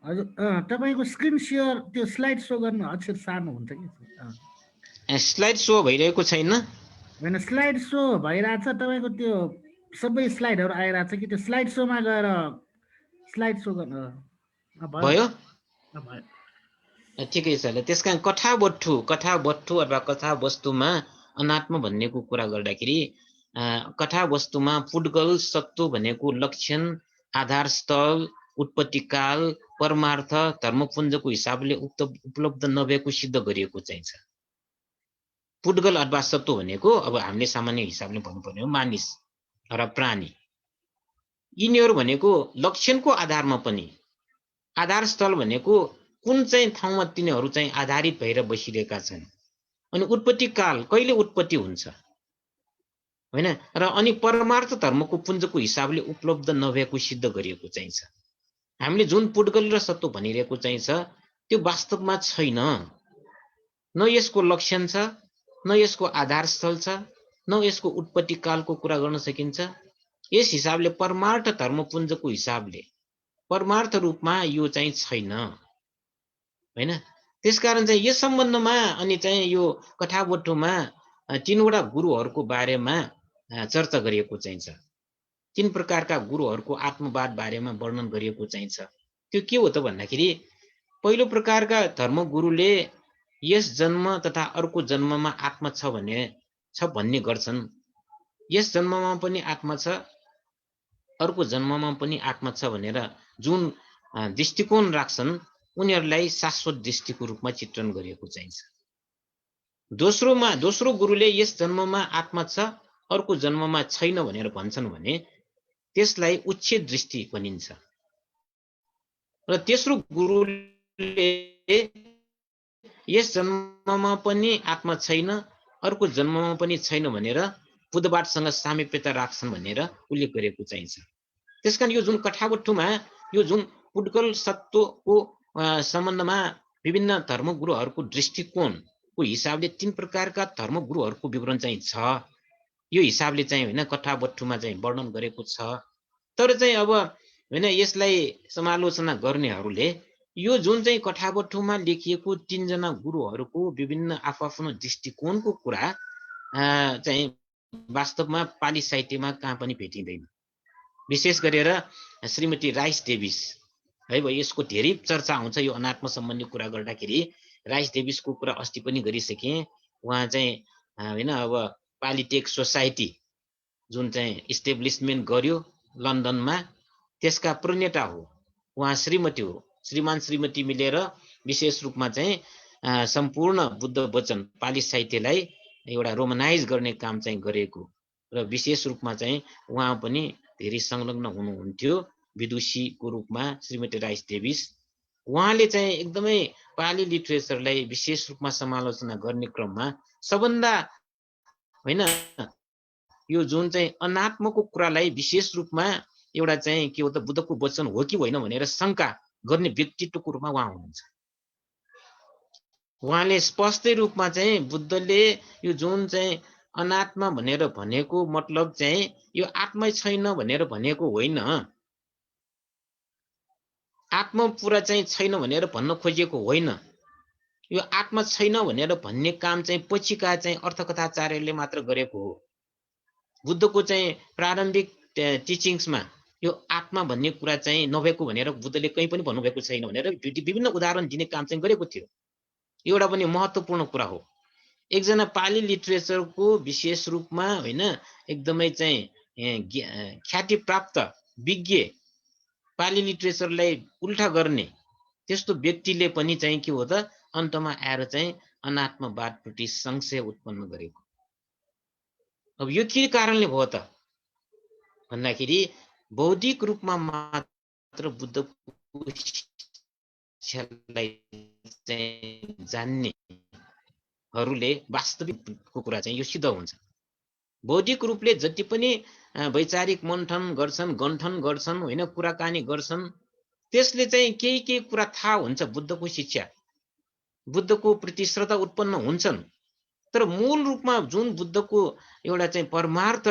हजुर तपाईको स्क्रिन शेयर त्यो स्लाइड शो गर्न अक्षर सानो हुन्छ कि? स्लाइड शो भइरहेको छैन? हैन, स्लाइड शो भइरहेछ। तपाईको त्यो सबै स्लाइडहरु आइरहेछ कि त्यो स्लाइड शोमा गएर स्लाइड शो गर्न भयो? ठिकै छ ल। त्यसकारण कथाबट्टु अथवा कथावस्तुमा अनात्म भन्नेको कुरा गर्दाखेरि कथावस्तुमा पुड्गल सत्व भनेको लक्षण, आधारस्थल, उत्पत्तिकाल, परमार्थ, धर्मपुञ्जको हिसाबले उपलब्ध नभएको सिद्ध गरिएको चाहिन्छ। पुड्गल अथवा सत्व भनेको अब हामीले सामान्य हिसाबले भन्नुपर्ने हो मानिस र प्राणी। यिनीहरू भनेको लक्षणको आधारमा पनि, आधारस्थल भनेको कुन चाहिँ ठाउँमा तिनीहरू चाहिँ आधारित भएर बसिरहेका छन्, अनि उत्पत्ति काल कहिले उत्पत्ति हुन्छ हैन, र अनि परमार्थ धर्मको पुञ्जको हिसाबले उपलब्ध नभएको सिद्ध गरिएको चाहिन्छ। हामीले जुन पुड्गल र सत्व भनिरहेको चाहिन्छ त्यो वास्तवमा छैन। न यसको लक्षण छ, न यसको आधारस्थल छ, न यसको उत्पत्ति कालको कुरा गर्न सकिन्छ। यस हिसाबले परमार्थ धर्मपुञ्जको हिसाबले परमार्थ रूपमा यो चाहिँ छैन हैन। त्यसकारण चाहिँ यस सम्बन्धमा अनि चाहिँ यो कथाबट्टुमा 3वटा गुरुहरूको बारेमा चर्चा गरिएको चाहिन्छ। 3 प्रकारका गुरुहरूको आत्मवाद बारेमा वर्णन गरिएको चाहिन्छ। त्यो के हो त भन्दाखेरि, पहिलो प्रकारका धर्मगुरुले यस जन्म तथा अर्को जन्ममा आत्मा छ भन्ने गर्छन्। यस जन्ममा पनि आत्मा छ, अर्को जन्ममा पनि आत्मा छ भनेर जुन दृष्टिकोण राख्छन् उनीहरूलाई शाश्वत दृष्टिको रूपमा चित्रण गरिएको चाहिन्छ। दोस्रो गुरुले यस जन्ममा आत्मा छ, अर्को जन्ममा छैन भनेर भन्छन् भने त्यसलाई उच्छेद दृष्टि भनिन्छ। र तेस्रो गुरुले यस जन्ममा पनि आत्मा छैन, अर्को जन्ममा पनि छैन भनेर बुद्धवादसँग सामिप्यता राख्छन् भनेर उल्लेख गरेको चाहिन्छ। त्यसकारण यो जुन कथाबट्टुमा यो जुन पुड्गल सत्वको सम्बन्धमा विभिन्न धर्मगुरुहरूको दृष्टिकोणको हिसाबले 3 प्रकारका धर्मगुरुहरूको विवरण चाहिँ छ। यो हिसाबले चाहिँ हैन कथाबट्टुमा चाहिँ वर्णन गरेको छ। तर चाहिँ अब हैन यसलाई समालोचना गर्नेहरूले यो जुन चाहिँ कथाबट्टुमा लेखिएको 3 जना गुरुहरूको विभिन्न आफ्नो दृष्टिकोणको कुरा चाहिँ वास्तवमा पाली साहित्यमा कहाँ पनि भेटिँदैन। विशेष गरेर श्रीमती राइस डेभिस है भयो, यसको धेरै चर्चा आउँछ यो अनात्म सम्बन्धी कुरा गर्दाखेरि। राइस डेभिसको कुरा अस्ति पनि गरिसके। उहाँ चाहिँ हैन अब पालिटेक सोसाइटी जुन चाहिँ इस्टेब्लिसमेन्ट गर्यो लन्डनमा, त्यसका प्रणेता हो। उहाँ श्रीमती हो। श्रीमान श्रीमती मिलेर विशेष रूपमा चाहिँ सम्पूर्ण बुद्ध वचन पाली साहित्यलाई एउटा रोमनाइज गर्ने काम चाहिँ गरेको र विशेष रूपमा चाहिँ उहाँ पनि धेरै संलग्न हुनुहुन्थ्यो विदुषीको रूपमा श्रीमती राइस डेभिस। उहाँले चाहिँ एकदमै पाली लिटरेचरलाई विशेष रूपमा समालोचना गर्ने क्रममा सबभन्दा हैन यो जुन चाहिँ अनात्मको कुरालाई विशेष रूपमा एउटा चाहिँ के हो त बुद्धको वचन हो कि होइन भनेर शंका गर्ने व्यक्तित्वको रूपमा उहाँ हुनुहुन्छ। उहाँले स्पष्ट रूपमा चाहिँ बुद्धले यो जुन चाहिँ अनात्मा भनेर भनेको मतलब चाहिँ यो आत्मै छैन भनेर भनेको होइन, आत्मा पुरा चाहिँ छैन भनेर भन्न खोजिएको होइन। यो आत्मा छैन भनेर भन्ने काम चाहिँ पछिका चाहिँ अर्थकथाचार्यले मात्र गरेको हो। बुद्धको चाहिँ प्रारम्भिक टिचिङ्समा यो आत्मा भन्ने कुरा चाहिँ नभएको भनेर बुद्धले कहीँ पनि भन्नुभएको छैन भनेर विभिन्न उदाहरण दिने काम चाहिँ गरेको थियो। एउटा पनि महत्त्वपूर्ण कुरा हो। एकजना पाली लिटरेचरको विशेष रूपमा हैन एकदमै चाहिँ ख्याति प्राप्त विज्ञ पाली लिटरेचरलाई उल्टा गर्ने त्यस्तो व्यक्तिले पनि चाहिँ के हो त अन्तमा आएर चाहिँ अनात्मवादप्रति संशय उत्पन्न गरेको। अब यो के कारणले भयो त भन्दाखेरि बौद्धिक रूपमा मात्र बुद्धको शिक्षालाई चाहिँ जान्नेहरूले वास्तविकको कुरा चाहिँ यो सिद्ध हुन्छ। बौद्धिक रूपले जति पनि वैचारिक मन्थन गर्छन्, गन्थन गर्छन्, होइन, कुराकानी गर्छन्, त्यसले चाहिँ केही कुरा थाहा हुन्छ, बुद्धको शिक्षा, बुद्धको प्रति श्रद्धा उत्पन्न हुन्छन्। तर मूल रूपमा जुन बुद्धको एउटा चाहिँ परमार्थ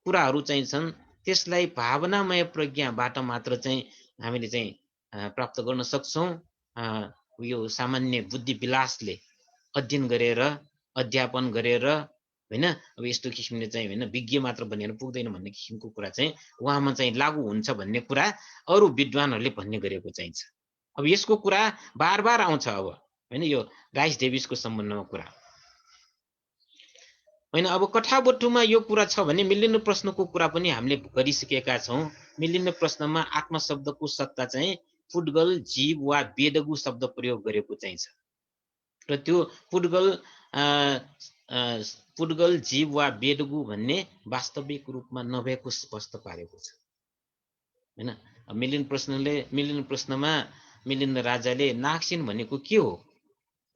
कुराहरू चाहिँ छन् त्यसलाई भावनामय प्रज्ञाबाट मात्र चाहिँ हामीले चाहिँ प्राप्त गर्न सक्छौँ। यो सामान्य बुद्धि विलासले अध्ययन गरेर अध्यापन गरेर, होइन, अब यस्तो किसिमले चाहिँ होइन विज्ञ मात्र बनेर पुग्दैन भन्ने किसिमको कुरा चाहिँ उहाँमा चाहिँ लागू हुन्छ भन्ने कुरा अरू विद्वानहरूले भन्ने गरेको चाहिन्छ। अब यसको कुरा बार बार आउँछ। अब होइन यो राइस डेभिसको सम्बन्धमा कुरा होइन। अब कथावस्तुमा यो कुरा छ भने मिलिन्न प्रश्नको कुरा पनि हामीले गरिसकेका छौँ। मिलिन्न प्रश्नमा आत्म शब्दको सत्ता चाहिँ पुड्गल, जीव वा वेदगु शब्द प्रयोग गरेको चाहिन्छ र त्यो पुड्गल, जीव वा वेदगु भन्ने वास्तविक रूपमा नभएको स्पष्ट पारेको छ, होइन। मिलिन्न प्रश्नमा मिलिन्न राजाले नागसेन भनेको के हो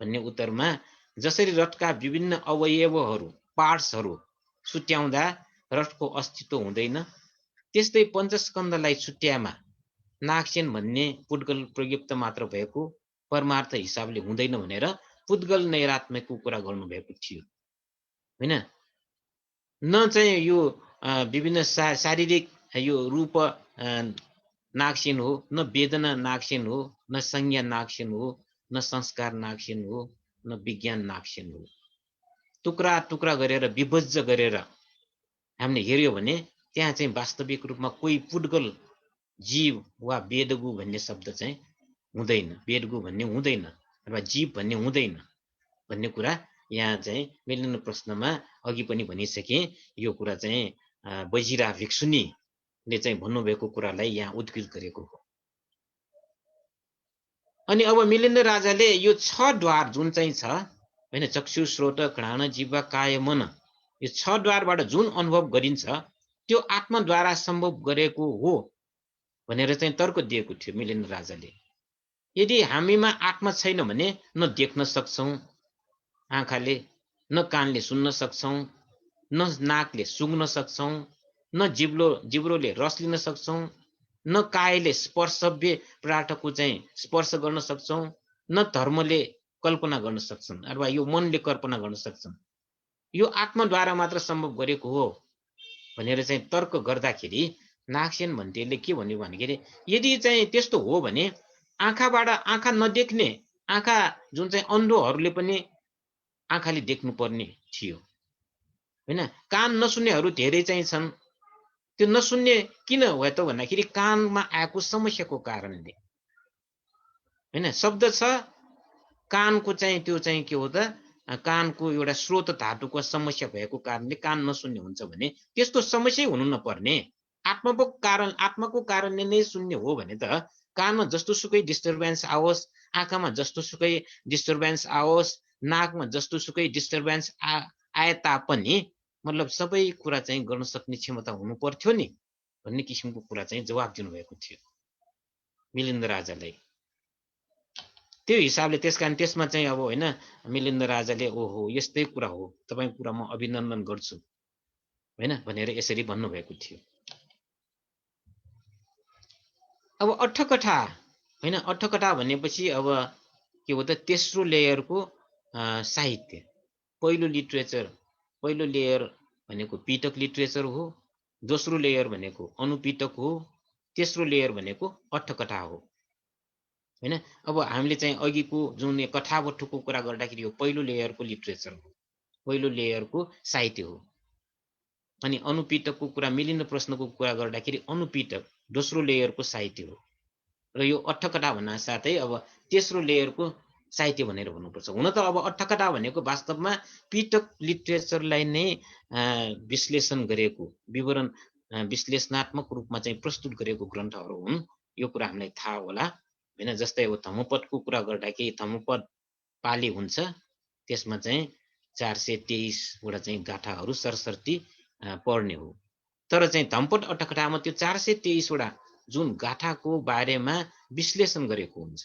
भन्ने उत्तरमा जसरी रथका विभिन्न अवयवहरू, पार्ट्सहरू छुट्याउँदा रथको अस्तित्व हुँदैन, त्यस्तै पञ्चस्कन्धलाई छुट्याएमा नागसेन भन्ने पुड्गल प्रयुक्त मात्र भएको परमार्थ हिसाबले हुँदैन भनेर पुद्गल नैरात्म्यको कुरा गर्नुभएको थियो, होइन। न चाहिँ यो विभिन्न शारीरिक यो रूप नागसेन हो, न वेदना नागसेन हो, न संज्ञा नागसेन हो, न संस्कार नागसेन हो, न विज्ञान नागसेन हो। टुक्रा टुक्रा गरेर विभज्य गरेर हामीले हेर्यो भने त्यहाँ चाहिँ वास्तविक रूपमा कोही पुड्गल, जीव वा वेदगु भन्ने शब्द चाहिँ हुँदैन, वेदगु भन्ने हुँदैन अथवा जीव भन्ने हुँदैन भन्ने कुरा यहाँ चाहिँ मिलिन्न प्रश्नमा अघि पनि भनिसके। यो कुरा चाहिँ बजिरा भिक्षुनीले चाहिँ भन्नुभएको कुरालाई यहाँ उद्धृत गरेको हो। अनि अब मिलिन्न राजाले यो 6 द्वार जुन चाहिँ छ, होइन, चक्षु, श्रोत, घ्राण, जिह्वा, काय, मन, यो 6 द्वारबाट जुन अनुभव गरिन्छ त्यो आत्माद्वारा सम्भव गरेको हो भनेर चाहिँ तर्क दिएको थियो मिलिन्न राजाले। यदि हामीमा आत्मा छैन भने न देख्न सक्छौँ आँखाले, न कानले सुन्न सक्छौँ, न नाकले सुँघ्न सक्छौँ, न जिब्रोले रस लिन सक्छौँ, न कायले स्पर्शव्य पदार्थको चाहिँ स्पर्श गर्न सक्छौँ, न धर्मले कल्पना गर्न सक्छन् अथवा यो मनले कल्पना गर्न सक्छन्। यो आत्माद्वारा मात्र सम्भव गरेको हो भनेर चाहिँ तर्क गर्दाखेरि नागसेन भन्टेले के भन्यो भन्दाखेरि यदि चाहिँ त्यस्तो हो भने आँखाबाट आँखा नदेख्ने, आँखा जुन चाहिँ अन्धोहरूले पनि आँखाले देख्नुपर्ने थियो, होइन। कान नसुन्नेहरू धेरै चाहिँ छन्, त्यो नसुन्ने किन भयो त भन्दाखेरि कानमा आएको समस्याको कारणले, होइन। शब्द छ, कानको चाहिँ त्यो चाहिँ के हो त कानको एउटा स्रोत धातुको समस्या भएको कारणले कान नसुन्ने हुन्छ भने त्यस्तो समस्या हुनु नपर्ने। आत्माको कारणले नै सुन्ने हो भने त कानमा जस्तो सुकै डिस्टर्बेन्स आओस्, आँखामा जस्तो सुकै डिस्टर्बेन्स आओस्, नाकमा जस्तो सुकै डिस्टर्बेन्स आए तापनि मतलब सबै कुरा चाहिँ गर्न सक्ने क्षमता हुनु पर्थ्यो नि भन्ने किसिमको कुरा चाहिँ जवाब दिनुभएको थियो मिलिन्द राजालाई। त्यो हिसाबले त्यसकारण त्यसमा चाहिँ अब होइन मिलिन्द राजाले ओहो यस्तै कुरा हो, तपाईँको कुरा म अभिनन्दन गर्छु, होइन भनेर यसरी भन्नुभएको थियो। अब अट्ठकथा, होइन, अट्ठकथा भनेपछि अब के हो त तेस्रो लेयरको साहित्य। पहिलो लेयर भनेको पिटक लिटरेचर हो, दोस्रो लेयर भनेको अनुपिटक हो, तेस्रो लेयर भनेको अट्ठकथा हो, होइन। अब हामीले चाहिँ अघिको जुन कथावस्तुको कुरा गर्दाखेरि यो पहिलो लेयरको लिटरेचर हो, पहिलो लेयरको साहित्य हो। अनि अनुपिटकको कुरा, मिलिन्न प्रश्नको कुरा गर्दाखेरि अनुपिटक दोस्रो लेयरको साहित्य हो र यो अट्ठकथा भन्न साथै अब तेस्रो लेयरको साहित्य भनेर भन्नुपर्छ। हुन त अब अट्ठकथा भनेको वास्तवमा पिटक लिटरेचरलाई नै विश्लेषण गरेको, विश्लेषणात्मक रूपमा चाहिँ प्रस्तुत गरेको ग्रन्थहरू हुन्, यो कुरा हामीलाई थाहा होला। हैन। जस्तै अब धम्मपदको कुरा गर्दाखेरि धम्मपद पाली हुन्छ, त्यसमा चाहिँ 423 वटा चाहिँ गाथाहरू सरस्वती पढ्ने हो। तर चाहिँ धम्मपद अट्ठकथामा त्यो 423 वटा जुन गाथाको बारेमा विश्लेषण गरेको हुन्छ।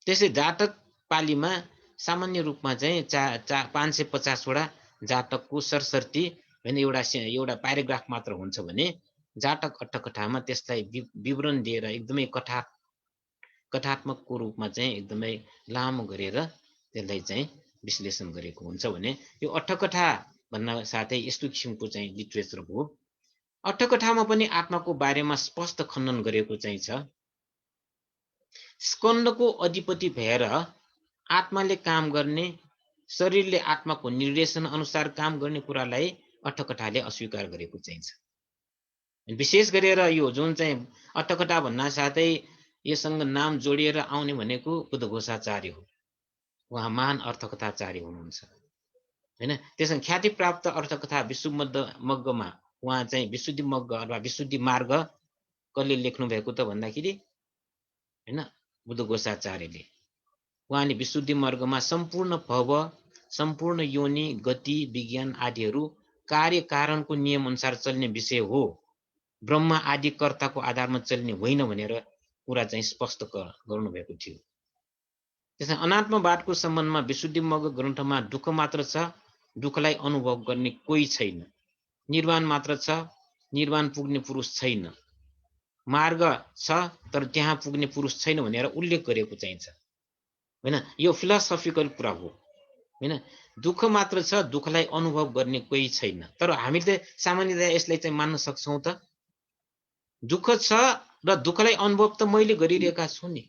त्यसै जातक पालीमा सामान्य रूपमा चाहिँ 550 वटा जातकको सरस्वती हैन एउटा प्याराग्राफ मात्र हुन्छ भने जातक अट्ठकथामा त्यसलाई विवरण दिएर एकदमै कथात्मकको रूपमा चाहिँ एकदमै लामो गरेर त्यसलाई चाहिँ विश्लेषण गरेको हुन्छ भने यो अट्ठकथा भन्न साथै यस्तो किसिमको चाहिँ लिटरेचर हो। अट्ठकथामा पनि आत्माको बारेमा स्पष्ट खण्डन गरेको चाहिँ छ। स्कन्दको अधिपति भएर आत्माले काम गर्ने, शरीरले आत्माको निर्देशन अनुसार काम गर्ने कुरालाई अट्ठकथाले अस्वीकार गरेको चाहिँ छ। विशेष गरेर यो जुन चाहिँ अट्ठकथा भन्न साथै यससँग नाम जोडिएर आउने भनेको बुद्धघोषाचार्य हो। उहाँ महान अर्थकथाचार्य हुनुहुन्छ हैन। त्यससँग ख्याति प्राप्त अर्थकथा विशुद्धिमग्गमा उहाँ चाहिँ विशुद्धिमग्ग अथवा विशुद्धि मार्ग कसले लेख्नु भएको त भन्दाखेरि हैन बुद्धघोषाचार्यले। उहाँले विशुद्धि मार्गमा सम्पूर्ण भव, सम्पूर्ण योनि, गति, विज्ञान आदिहरू कार्य कारणको नियम अनुसार चल्ने विषय हो, ब्रह्म आदि कर्ताको आधारमा चल्ने होइन भनेर कुरा चाहिँ स्पष्ट गर्नु भएको थियो। त्यसै अनात्मवादको सम्बन्धमा विशुद्धिमग्ग ग्रन्थमा दुःख मात्र छ, दुःखलाई अनुभव गर्ने कोही छैन, निर्वाण मात्र छ, निर्वाण पुग्ने पुरुष छैन, मार्ग छ तर त्यहाँ पुग्ने पुरुष छैन भनेर उल्लेख गरेको चाहिन्छ हैन। यो फिलोसफिकल कुरा हो हैन। दुःख मात्र छ, दुःखलाई अनुभव गर्ने कोही छैन। तर हामीले सामान्यतया यसलाई चाहिँ मान्न सक्छौं त दुःख छ र दुःखलाई अनुभव त मैले गरिरहेका छु नि।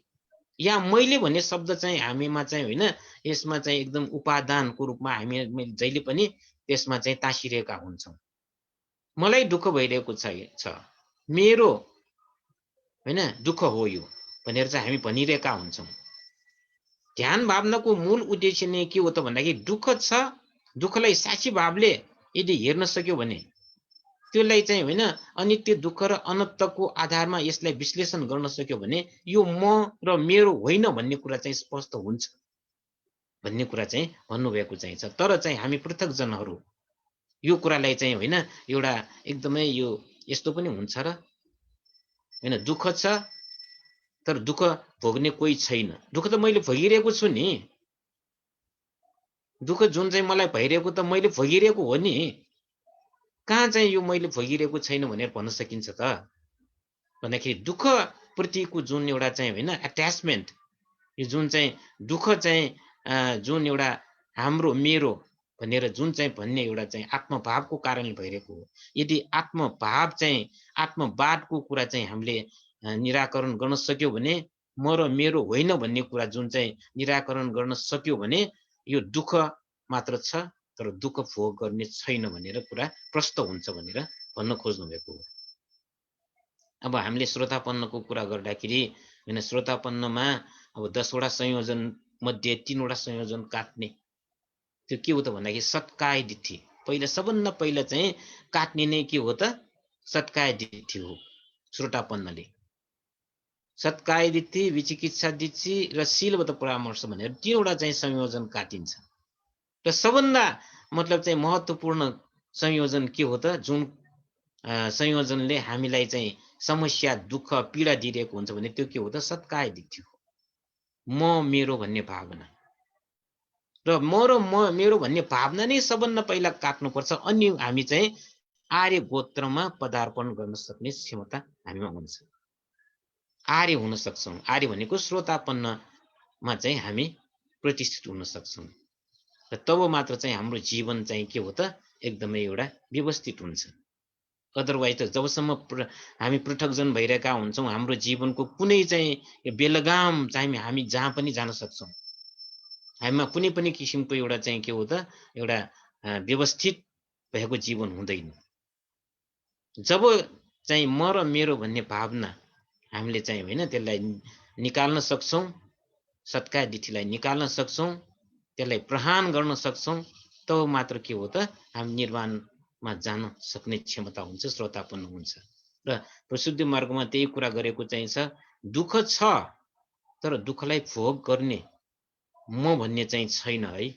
यहाँ मैले भन्ने शब्द चाहिँ हामीमा चाहिँ होइन, यसमा चाहिँ एकदम उपादानको रूपमा हामी जहिले पनि त्यसमा चाहिँ तासिरहेका हुन्छौं। मलाई दुःख भइरहेको छ, मेरो हैन दुःख हो यो भनेर चाहिँ हामी भनिरहेका हुन्छौं। ध्यान भावनाको मूल उद्देश्य नै के हो त भन्दाखेरि दुःख छ, दुःखलाई साक्षी भावले यदि हेर्न सक्यो भने त्यसलाई चाहिँ होइन अनित्य दुःख र अनन्तको आधारमा यसलाई विश्लेषण गर्न सक्यो भने यो म र मेरो होइन भन्ने कुरा चाहिँ स्पष्ट हुन्छ भन्ने कुरा चाहिँ भन्नुभएको चाहिँ छ। तर चाहिँ हामी पृथक जनहरू यो कुरालाई चाहिँ होइन एउटा एकदमै यो यस्तो पनि हुन्छ र हैन, दुःख छ तर दुःख भोग्ने कोही छैन। दुःख त मैले भोगिरहेको छु नि, दुःख जुन चाहिँ मलाई भइरहेको त मैले भोगिरहेको हो नि। कहाँ चाहिँ यो मैले भोगिरहेको छैन भनेर भन्न सकिन्छ त भन्दाखेरि दुःख प्रतिको जुन एउटा चाहिँ होइन एट्याचमेन्ट, यो जुन चाहिँ दुःख चाहिँ जुन एउटा हाम्रो मेरो भनेर जुन चाहिँ भन्ने एउटा चाहिँ आत्मभावको कारणले भइरहेको हो। यदि आत्मभाव चाहिँ आत्मवादको कुरा चाहिँ हामीले निराकरण गर्न सक्यो भने, म र मेरो होइन भन्ने कुरा जुन चाहिँ निराकरण गर्न सक्यो भने यो दुःख मात्र छ तर दुःख भोग गर्ने छैन भनेर कुरा प्रष्ट हुन्छ भनेर भन्न खोज्नु भएको हो। अब हामीले श्रोतापन्नको कुरा गर्दाखेरि हैन, श्रोतापन्नमा अब 10 वटा संयोजन मध्ये 3 वटा संयोजन काट्ने त्यो के हो त भन्दाखेरि सत्काय दिथि। पहिला सबभन्दा पहिला चाहिँ काट्ने नै के हो त सत्काय दिथि हो। श्रोतापन्नले सत्काय दिथि, विचिकित्सा दिथि र शीलवत परामर्श भनेर 3 वटा चाहिँ संयोजन काटिन्छ। र सबभन्दा मतलब चाहिँ महत्त्वपूर्ण संयोजन के हो त जुन संयोजनले हामीलाई चाहिँ समस्या दुःख पीडा दिइरहेको हुन्छ भने त्यो के हो त सत्काय दिथि हो। म मेरो भन्ने भावना र मेरो भन्ने भावना नै सबभन्दा पहिला काट्नुपर्छ। अनि हामी चाहिँ आर्य गोत्रमा पदार्पण गर्न सक्ने क्षमता हामीमा हुन्छ, आर्य हुन सक्छौं। आर्य भनेको श्रोतापन्नमा चाहिँ हामी प्रतिष्ठित हुन सक्छौं र तब मात्र चाहिँ हाम्रो जीवन चाहिँ के हो त एकदमै एउटा व्यवस्थित हुन्छ। अदरवाइज त जबसम्म हामी पृथकजन भइरहेका हुन्छौं हाम्रो जीवनको कुनै चाहिँ बेलगाम चाहिँ हामी जहाँ पनि जान सक्छौं, हामीमा कुनै पनि किसिमको एउटा चाहिँ के हो त एउटा व्यवस्थित भएको जीवन हुँदैन। जब चाहिँ म र मेरो भन्ने भावना हामीले चाहिँ होइन त्यसलाई निकाल्न सक्छौं, सत्काय दिथिलाई निकाल्न सक्छौं, त्यसलाई प्रहान गर्न सक्छौं, तब मात्र के हो त हामी निर्वाणमा जान सक्ने क्षमता हुन्छ, श्रोतापन्न हुन्छ। र प्रशुद्धि मार्गमा त्यही कुरा गरेको चाहिँ छ, दुःख छ तर दुःखलाई भोग गर्ने म भन्ने चाहिँ छैन है।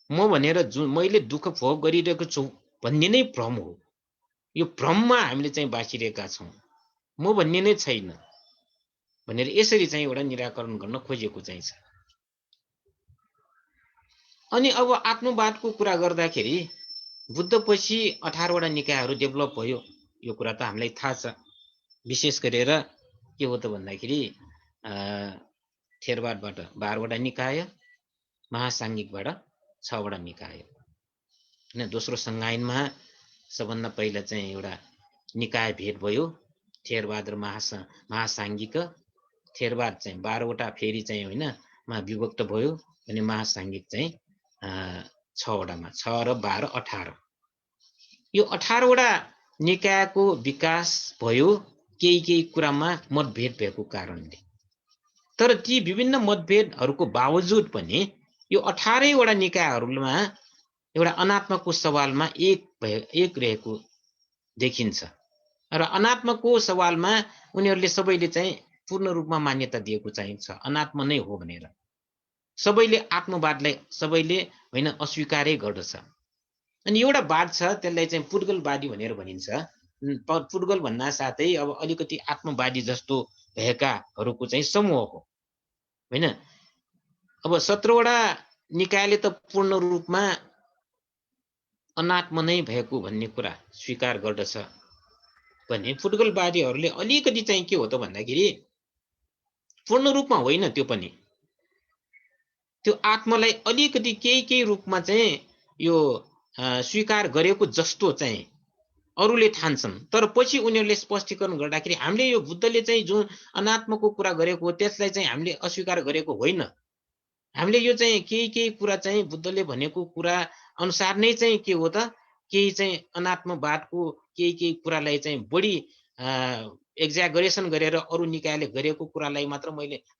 म भनेर जुन मैले दुःख भोग गरिरहेको छु भन्ने नै भ्रम हो। यो भ्रममा हामीले चाहिँ बाँचिरहेका छौँ, म भन्ने नै छैन भनेर यसरी चाहिँ एउटा निराकरण गर्न खोजेको चाहिँ छ। अनि अब आत्मवादको कुरा गर्दाखेरि बुद्धपछि 18 वटा निकायहरू डेभलप भयो, यो कुरा त हामीलाई थाहा छ। विशेष गरेर के हो त भन्दाखेरि थेरवादबाट 12 वटा निकाय, महासाङ्गिकबाट 6 वटा निकाय हैन। दोस्रो सङ्घायनमा सबभन्दा पहिला चाहिँ एउटा निकाय भेद भयो, थेरवाद र महासाङ्गिक। थेरवाद चाहिँ 12 वटा फेरि चाहिँ होइन मा विभक्त भयो, अनि महासाङ्गिक चाहिँ 6 वटामा, 6 र 12 18। यो 18 वटा निकायको विकास भयो केही कुरामा मतभेद भएको कारणले। तर ती विभिन्न मतभेदहरूको बावजुद पनि यो 18 वटा निकायहरूमा एउटा अनात्माको सवालमा एक रहेको देखिन्छ र अनात्माको सवालमा उनीहरूले सबैले चाहिँ पूर्ण रूपमा मान्यता दिएको चाहिन्छ, अनात्मा नै हो भनेर। सबैले आत्मवादलाई सबैले होइन अस्वीकारै गर्दछ। अनि एउटा वाद छ, त्यसलाई चाहिँ पुर्गलवादी भनेर भनिन्छ। पुर्गल भन्ना साथै अब अलिकति आत्मवादी जस्तो भएकाहरूको चाहिँ समूह हो होइन। अब 17 वटा निकायले त पूर्ण रूपमा अनात्मा नै भएको भन्ने कुरा स्वीकार गर्दछ भने पुर्गलवादीहरूले अलिकति चाहिँ के हो त भन्दाखेरि पूर्ण रूपमा होइन, त्यो पनि त्यो आत्मालाई अलिकति केही रूपमा चाहिँ यो स्वीकार गरेको जस्तो चाहिँ अरूले ठान्छन्। तर पछि उनीहरूले स्पष्टीकरण गर्दाखेरि हामीले यो बुद्धले चाहिँ जुन अनात्माको कुरा गरेको हो त्यसलाई चाहिँ हामीले अस्वीकार गरेको होइन। हामीले यो चाहिँ केही कुरा चाहिँ बुद्धले भनेको कुरा अनुसार नै चाहिँ के हो त, केही चाहिँ अनात्मवादको केही कुरालाई चाहिँ बढी एक्जागरेसन गरेर अरू निकायले गरेको कुरालाई मात्र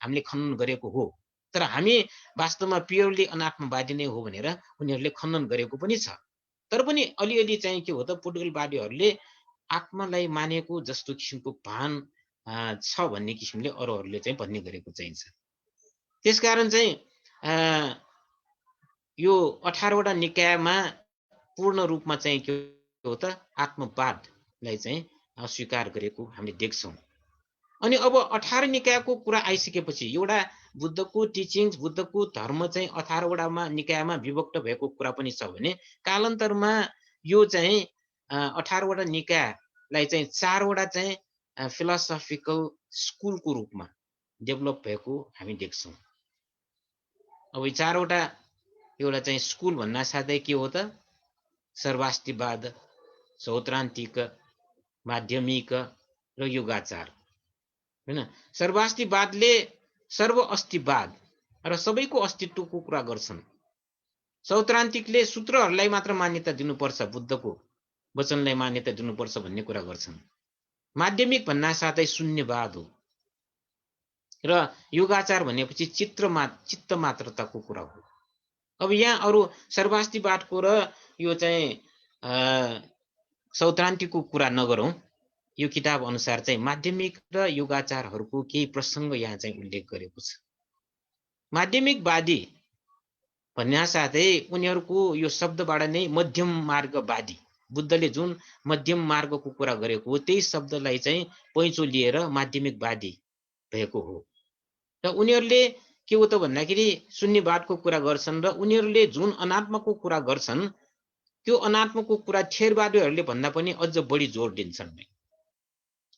हामीले खण्डन गरेको हो। तर हामी वास्तवमा प्योरली अनात्मवादी नै हो भनेर उनीहरूले खण्डन गरेको पनि छ। तर पनि अलिअलि चाहिँ के हो त, पुर्गलवादीहरूले आत्मालाई मानेको जस्तो किसिमको भान छ भन्ने किसिमले अरूहरूले चाहिँ भन्ने गरेको चाहिन्छ। त्यसकारण चाहिँ यो 18 वटा निकायमा पूर्ण रूपमा चाहिँ के हो त आत्मवादलाई चाहिँ अस्वीकार गरेको हामीले देख्छौँ। अनि अब 18 निकायको कुरा आइसकेपछि एउटा बुद्धको टिचिङ्स, बुद्धको धर्म चाहिँ 18 वटामा निकायमा विभक्त भएको कुरा पनि छ भने कालान्तरमा यो चाहिँ 18 वटा निकायलाई चाहिँ 4 वटा चाहिँ फिलोसफिकल स्कुलको रूपमा डेभलप भएको हामी देख्छौँ। अब यी 4 वटा एउटा चाहिँ स्कुल भन्ना साथै के हो त, सर्वास्तिवाद, सौत्रान्तिक, माध्यमिक र युगाचार हैन। सर्वास्तिवादले सर्व अस्तिवाद र सबैको अस्तित्वको कुरा गर्छन्। सौत्रान्तिकले सूत्रहरूलाई मात्र मान्यता दिनुपर्छ, बुद्धको वचनलाई मान्यता दिनुपर्छ भन्ने कुरा गर्छन्। माध्यमिक भन्ना साथै शून्यवाद हो र युगाचार भनेपछि चित्त मात्रताको कुरा हो। अब यहाँ अरू सर्वास्तिवादको र यो चाहिँ सौत्रान्तिकको कुरा नगरौँ। यो किताब अनुसार चाहिँ माध्यमिक र युगाचारहरूको केही प्रसङ्ग यहाँ चाहिँ उल्लेख गरेको छ। माध्यमिकवादी भन्ने साथै उनीहरूको यो शब्दबाट नै मध्यम मार्गवादी, बुद्धले जुन मध्यम मार्गको कुरा गरेको हो त्यही शब्दलाई चाहिँ पैँचो लिएर माध्यमिकवादी भएको हो। र उनीहरूले के हो त भन्दाखेरि शून्यवादको कुरा गर्छन् र उनीहरूले जुन अनात्माको कुरा गर्छन् त्यो अनात्माको कुरा थेरवादीहरूले भन्दा पनि अझ बढी जोड दिन्छन्।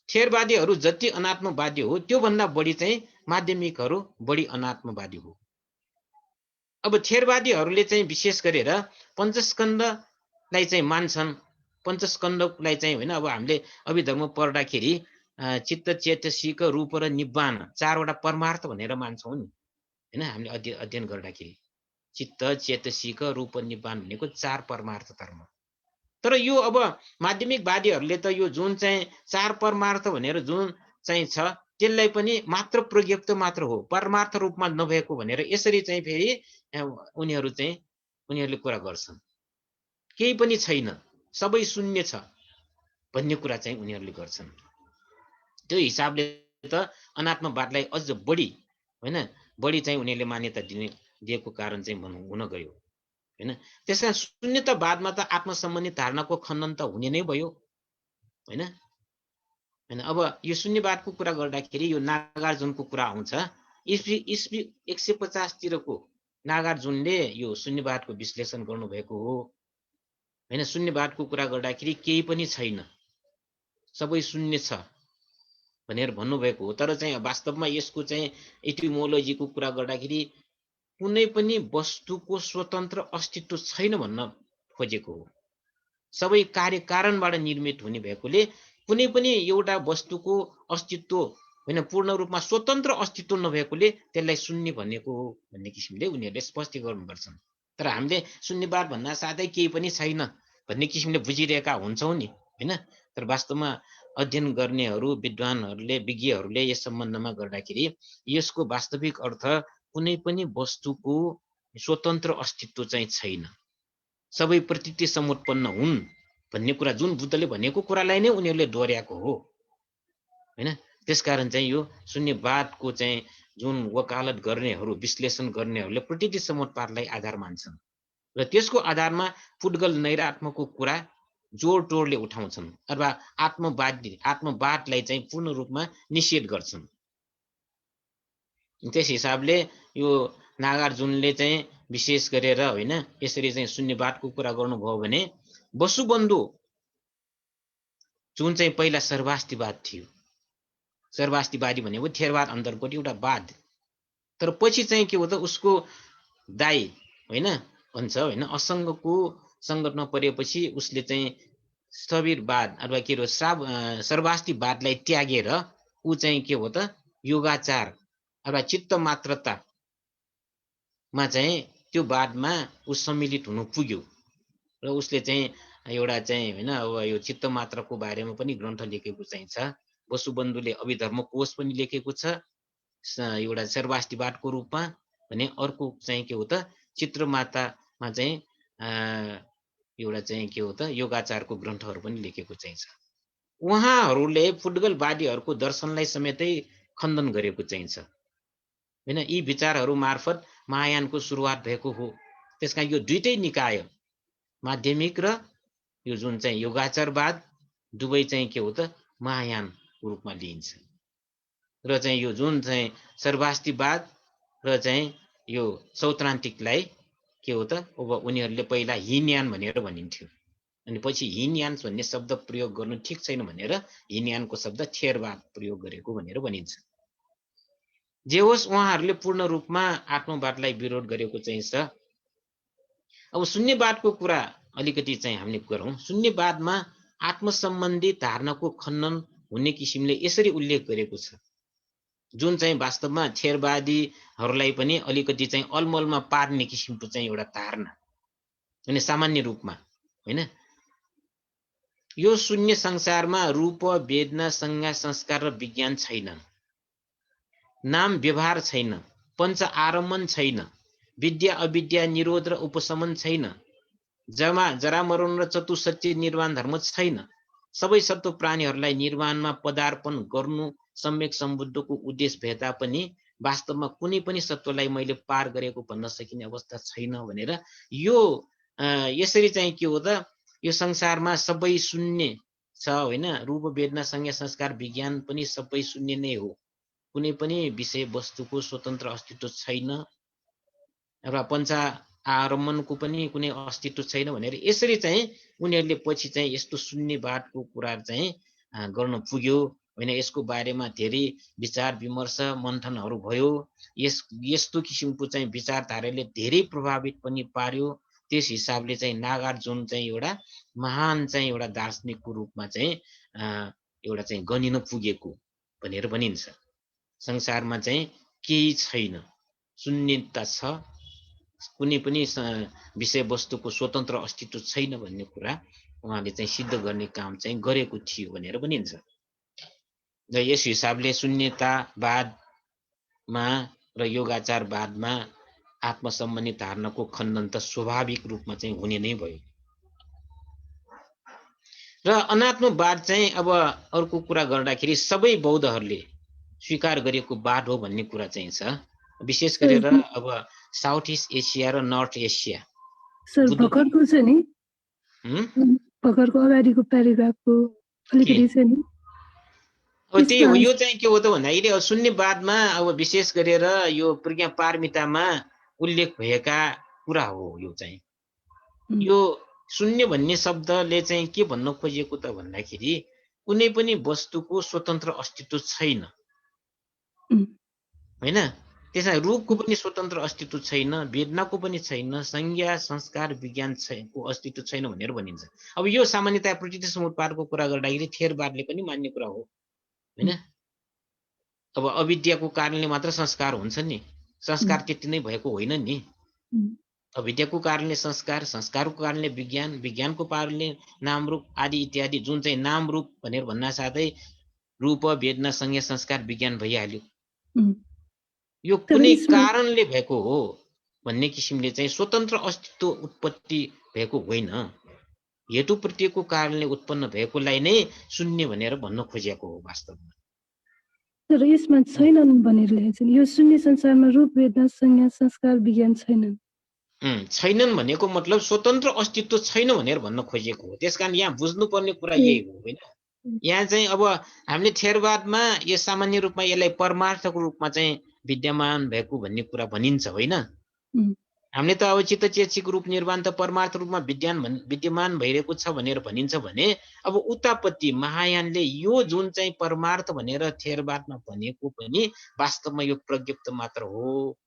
थेरवादीहरू जति अनात्मवादी हो त्यो भन्दा बढी चाहिँ माध्यमिकहरू बढी अनात्मवादी हो। अब थेरवादीहरूले चाहिँ विशेष गरेर पञ्चस्कन्धलाई चाहिँ मान्छन्। पञ्चस्कन्धलाई चाहिँ होइन, अब हामीले अभिधर्म पढ्दाखेरि चित्त, चेतसिक, रूप र निब्बान 4 वटा परमार्थ भनेर मान्छौँ नि होइन। हामीले अध्ययन गर्दाखेरि चित्त, चेतसिक, रूप, निब्बान भनेको 4 परमार्थ धर्म। तर यो अब माध्यमिकवादीहरूले त यो जुन चाहिँ 4 परमार्थ भनेर जुन चाहिँ छ त्यसलाई पनि मात्र प्रयुक्त मात्र हो, परमार्थ रूपमा नभएको भनेर यसरी चाहिँ फेरि उनीहरूले कुरा गर्छन्। केही पनि छैन, सबै शून्य छ भन्ने कुरा चाहिँ उनीहरूले गर्छन्। त्यो हिसाबले त अनात्मवादलाई अझ बढी हैन बढी चाहिँ उनीहरूले मान्यता दिएको कारण चाहिँ हुन गयो हैन। त्यसकारण शून्यतावादमा त आत्मसम्बन्धी धारणाको खण्डन त हुने नै भयो हैन। हैन अब यो शून्यवादको कुरा गर्दाखेरि यो नागार्जुनको कुरा आउँछ। ईस्वी 150 तिरको नागार्जुनले यो शून्यवादको विश्लेषण गर्नुभएको हो हैन। शून्यवादको कुरा गर्दाखेरि केही पनि छैन, सबै शून्य छ भनेर भन्नुभएको हो। तर चाहिँ वास्तवमा यसको चाहिँ एटिमोलोजीको कुरा गर्दाखेरि कुनै पनि वस्तुको स्वतन्त्र अस्तित्व छैन भन्न खोजेको हो। सबै कार्य कारणबाट निर्मित हुने भएकोले कुनै पनि एउटा वस्तुको अस्तित्व हैन पूर्ण रूपमा स्वतन्त्र अस्तित्व नभएकोले त्यसलाई शून्य भनेको हो भन्ने किसिमले उनीहरूले स्पष्टीकरण गर्छन्। तर हामीले शून्यवाद भन्दा साथै केही पनि छैन भन्ने किसिमले बुझिरहेका हुन्छौँ नि हैन। तर वास्तवमा अध्ययन गर्नेहरू विद्वानहरूले विज्ञहरूले यस सम्बन्धमा गर्दाखेरि यसको वास्तविक अर्थ कुनै पनि वस्तुको स्वतन्त्र अस्तित्व चाहिँ छैन, सबै प्रतीति समुत्पन्न हुन् भन्ने कुरा जुन बुद्धले भनेको कुरालाई नै उनीहरूले दोहोर्याएको हो हैन। त्यसकारण चाहिँ यो शून्यवादको चाहिँ जुन वकालत गर्नेहरू विश्लेषण गर्नेहरूले प्रतीति समुत्पादलाई आधार मान्छन् र त्यसको आधारमा पुड्गल नैरात्मको कुरा जोड तोडले उठाउँछन् अथवा आत्मवादलाई चाहिँ पूर्ण रूपमा निषेध गर्छन्। त्यस हिसाबले यो नागार्जुनले चाहिँ विशेष गरेर हैन यसरी चाहिँ शून्यवादको कुरा गर्नुभयो भने वसुबन्धु जुन चाहिँ पहिला सर्वास्तिवाद थियो, सर्वास्तिवादी भनेको थेरवाद अन्तर्गत एउटा वाद, तर पछि चाहिँ के हो त उसको दाइ हैन भन्छ हैन असङ्गको संगतमा परेपछि उसले चाहिँ स्थविरवाद अथवा के हो सर्वास्तिवादलाई त्यागेर ऊ चाहिँ के हो त योगाचार अथवा चित्त मात्रतामा चाहिँ त्यो वादमा ऊ सम्मिलित हुनु पुग्यो र उसले चाहिँ एउटा चाहिँ हैन अब यो चित्त मात्रको बारेमा पनि ग्रन्थ लेखेको चाहिँ छ। वसुबन्धुले अभिधर्म कोश पनि लेखेको छ एउटा सर्वास्तिवादको रूपमा भने, अर्को चाहिँ के हो त चित्रमातामा चाहिँ एउटा चाहिँ के हो त योगाचारको ग्रन्थहरू पनि लेखेको चाहिँ छ। उहाँहरूले पुड्गलवादीहरूको दर्शनलाई समेतै खण्डन गरेको चाहिँ छ हैन। यी विचारहरू मार्फत महायानको सुरुवात भएको हो। त्यसकारण यो दुईटै निकाय माध्यमिक र यो जुन चाहिँ योगाचारवाद दुवै चाहिँ के हो त महायानको रूपमा लिइन्छ र चाहिँ यो जुन चाहिँ सर्वास्तिवाद र चाहिँ यो सौत्रान्तिकलाई के हो त अब उनीहरूले पहिला हिनयान भनेर भनिन्थ्यो अनि पछि हिनयान भन्ने शब्द प्रयोग गर्नु ठिक छैन भनेर हिनयानको शब्द थेरवाद प्रयोग गरेको भनेर भनिन्छ। जे होस् उहाँहरूले पूर्ण रूपमा आत्मवादलाई विरोध गरेको चाहिँ छ। अब शून्यवादको कुरा अलिकति चाहिँ हामीले गरौँ। शून्यवादमा आत्मसम्बन्धी धारणाको खण्डन हुने किसिमले यसरी उल्लेख गरेको छ जुन चाहिँ वास्तवमा थेरवादीहरूलाई पनि अलिकति चाहिँ अलमलमा पार्ने किसिमको चाहिँ एउटा धारणा अनि सामान्य रूपमा हैन। यो शून्य संसारमा रूप वेदना संज्ञा संस्कार र विज्ञान छैन, नाम व्यवहार छैन, पञ्च आरम्भन छैन, विद्या अविद्या निरोध र उपशमन छैन, जरा मरण र चतुसत्य निर्वाण धर्म छैन, सबै सत्व प्राणीहरूलाई निर्वाणमा पदार्पण गर्नु सम्यक सम्बुद्धको उद्देश्य भए तापनि वास्तवमा कुनै पनि सत्वलाई मैले पार गरेको भन्न सकिने अवस्था छैन भनेर यो यसरी चाहिँ के हो त यो संसारमा सबै शून्य छ हैन। रूप वेदना संज्ञा संस्कार विज्ञान पनि सबै शून्य नै हो, कुनै पनि विषय वस्तुको स्वतन्त्र अस्तित्व छैन र पञ्च आरम्भनको पनि कुनै अस्तित्व छैन भनेर यसरी चाहिँ उनीहरूले पछि चाहिँ यस्तो शून्यवादको कुरा चाहिँ गर्न पुग्यो हैन। यसको बारेमा धेरै विचार विमर्श मन्थनहरू भयो। यस्तो किसिमको चाहिँ विचारधाराले धेरै प्रभावित पनि पार्यो। त्यस हिसाबले चाहिँ नागार्जुन चाहिँ एउटा महान चाहिँ एउटा दार्शनिकको रूपमा चाहिँ एउटा चाहिँ गनिन पुगेको भनेर भनिन्छ। संसारमा चाहिँ केही छैन, शून्यता छ, कुनै पनि विषय वस्तुको स्वतन्त्र अस्तित्व छैन भन्ने कुरा उहाँले चाहिँ सिद्ध गर्ने काम चाहिँ गरेको थियो भनेर भनिन्छ। र यस हिसाबले शून्यतावादमा र योगाचारवादमा आत्मसम्बन्धी धारणाको खण्डन त स्वाभाविक रूपमा चाहिँ हुने नै भयो। र अनात्मवाद चाहिँ अब अर्को कुरा गर्दाखेरि सबै बौद्धहरूले स्वीकार गरिएको वाद हो भन्ने कुरा चाहिँ छ। विशेष गरेर अब साउथ इस्ट एसिया र नर्थ एसिया सर भर्खरको छ नि भर्खरको अगाडिको प्याराग्राफको अलिकति छ नि अब त्यही हो। यो चाहिँ के हो त भन्दाखेरि अब शून्यवादमा अब विशेष गरेर यो प्रज्ञा पारमितामा उल्लेख भएका कुरा हो। यो चाहिँ यो शून्य भन्ने शब्दले चाहिँ के भन्न खोजेको त भन्दाखेरि कुनै पनि वस्तुको स्वतन्त्र अस्तित्व छैन हैन। त्यसमा रूपको पनि स्वतन्त्र अस्तित्व छैन, वेदनाको पनि छैन, संज्ञा संस्कार विज्ञानको अस्तित्व छैन भनेर भनिन्छ। अब यो सामान्यतया प्रकृति समुत्पादको कुरा गर्दाखेरि थेरवादले पनि मान्ने कुरा हो हैन। अब अविद्याको कारणले मात्र संस्कार हुन्छ नि, संस्कार त्यति नै भएको होइन नि। अविद्याको कारणले संस्कार, संस्कारको कारणले विज्ञान, विज्ञानको कारणले नाम रूप आदि इत्यादि, जुन चाहिँ नाम रूप भनेर भन्न साथै रूप वेदना संज्ञा संस्कार विज्ञान भइहाल्यो। यो कुनै कारणले भएको हो भन्ने किसिमले चाहिँ स्वतन्त्र अस्तित्व उत्पत्ति भएको होइन। हेतु प्रत्ययको कारणले उत्पन्न भएकोलाई नै शून्य भनेर भन्न खोजेको हो वास्तवमा। तर यसमा छैनन् भनेर लेखेको छ। यो शून्य संसारमा रूप वेदना संज्ञा संस्कार विज्ञान छैनन्। छैनन् भनेको मतलब स्वतन्त्र अस्तित्व छैन भनेर भन्न खोजेको हो। त्यसकारण यहाँ बुझ्नुपर्ने कुरा यही हो हैन। यहाँ चाहिँ अब हामीले थेरवादमा यो सामान्य रूपमा यसलाई परमार्थको रूपमा चाहिँ विद्यमान भएको भन्ने कुरा भनिन्छ होइन। हामीले त अब चित्तचेतसिक रूप निर्वाण त परमार्थ रूपमा विद्यमान भइरहेको छ भनेर भनिन्छ भने अब उतापट्टि महायानले यो जुन चाहिँ परमार्थ भनेर थेरवादमा भनेको पनि वास्तवमा यो प्रज्ञप्त मात्र हो।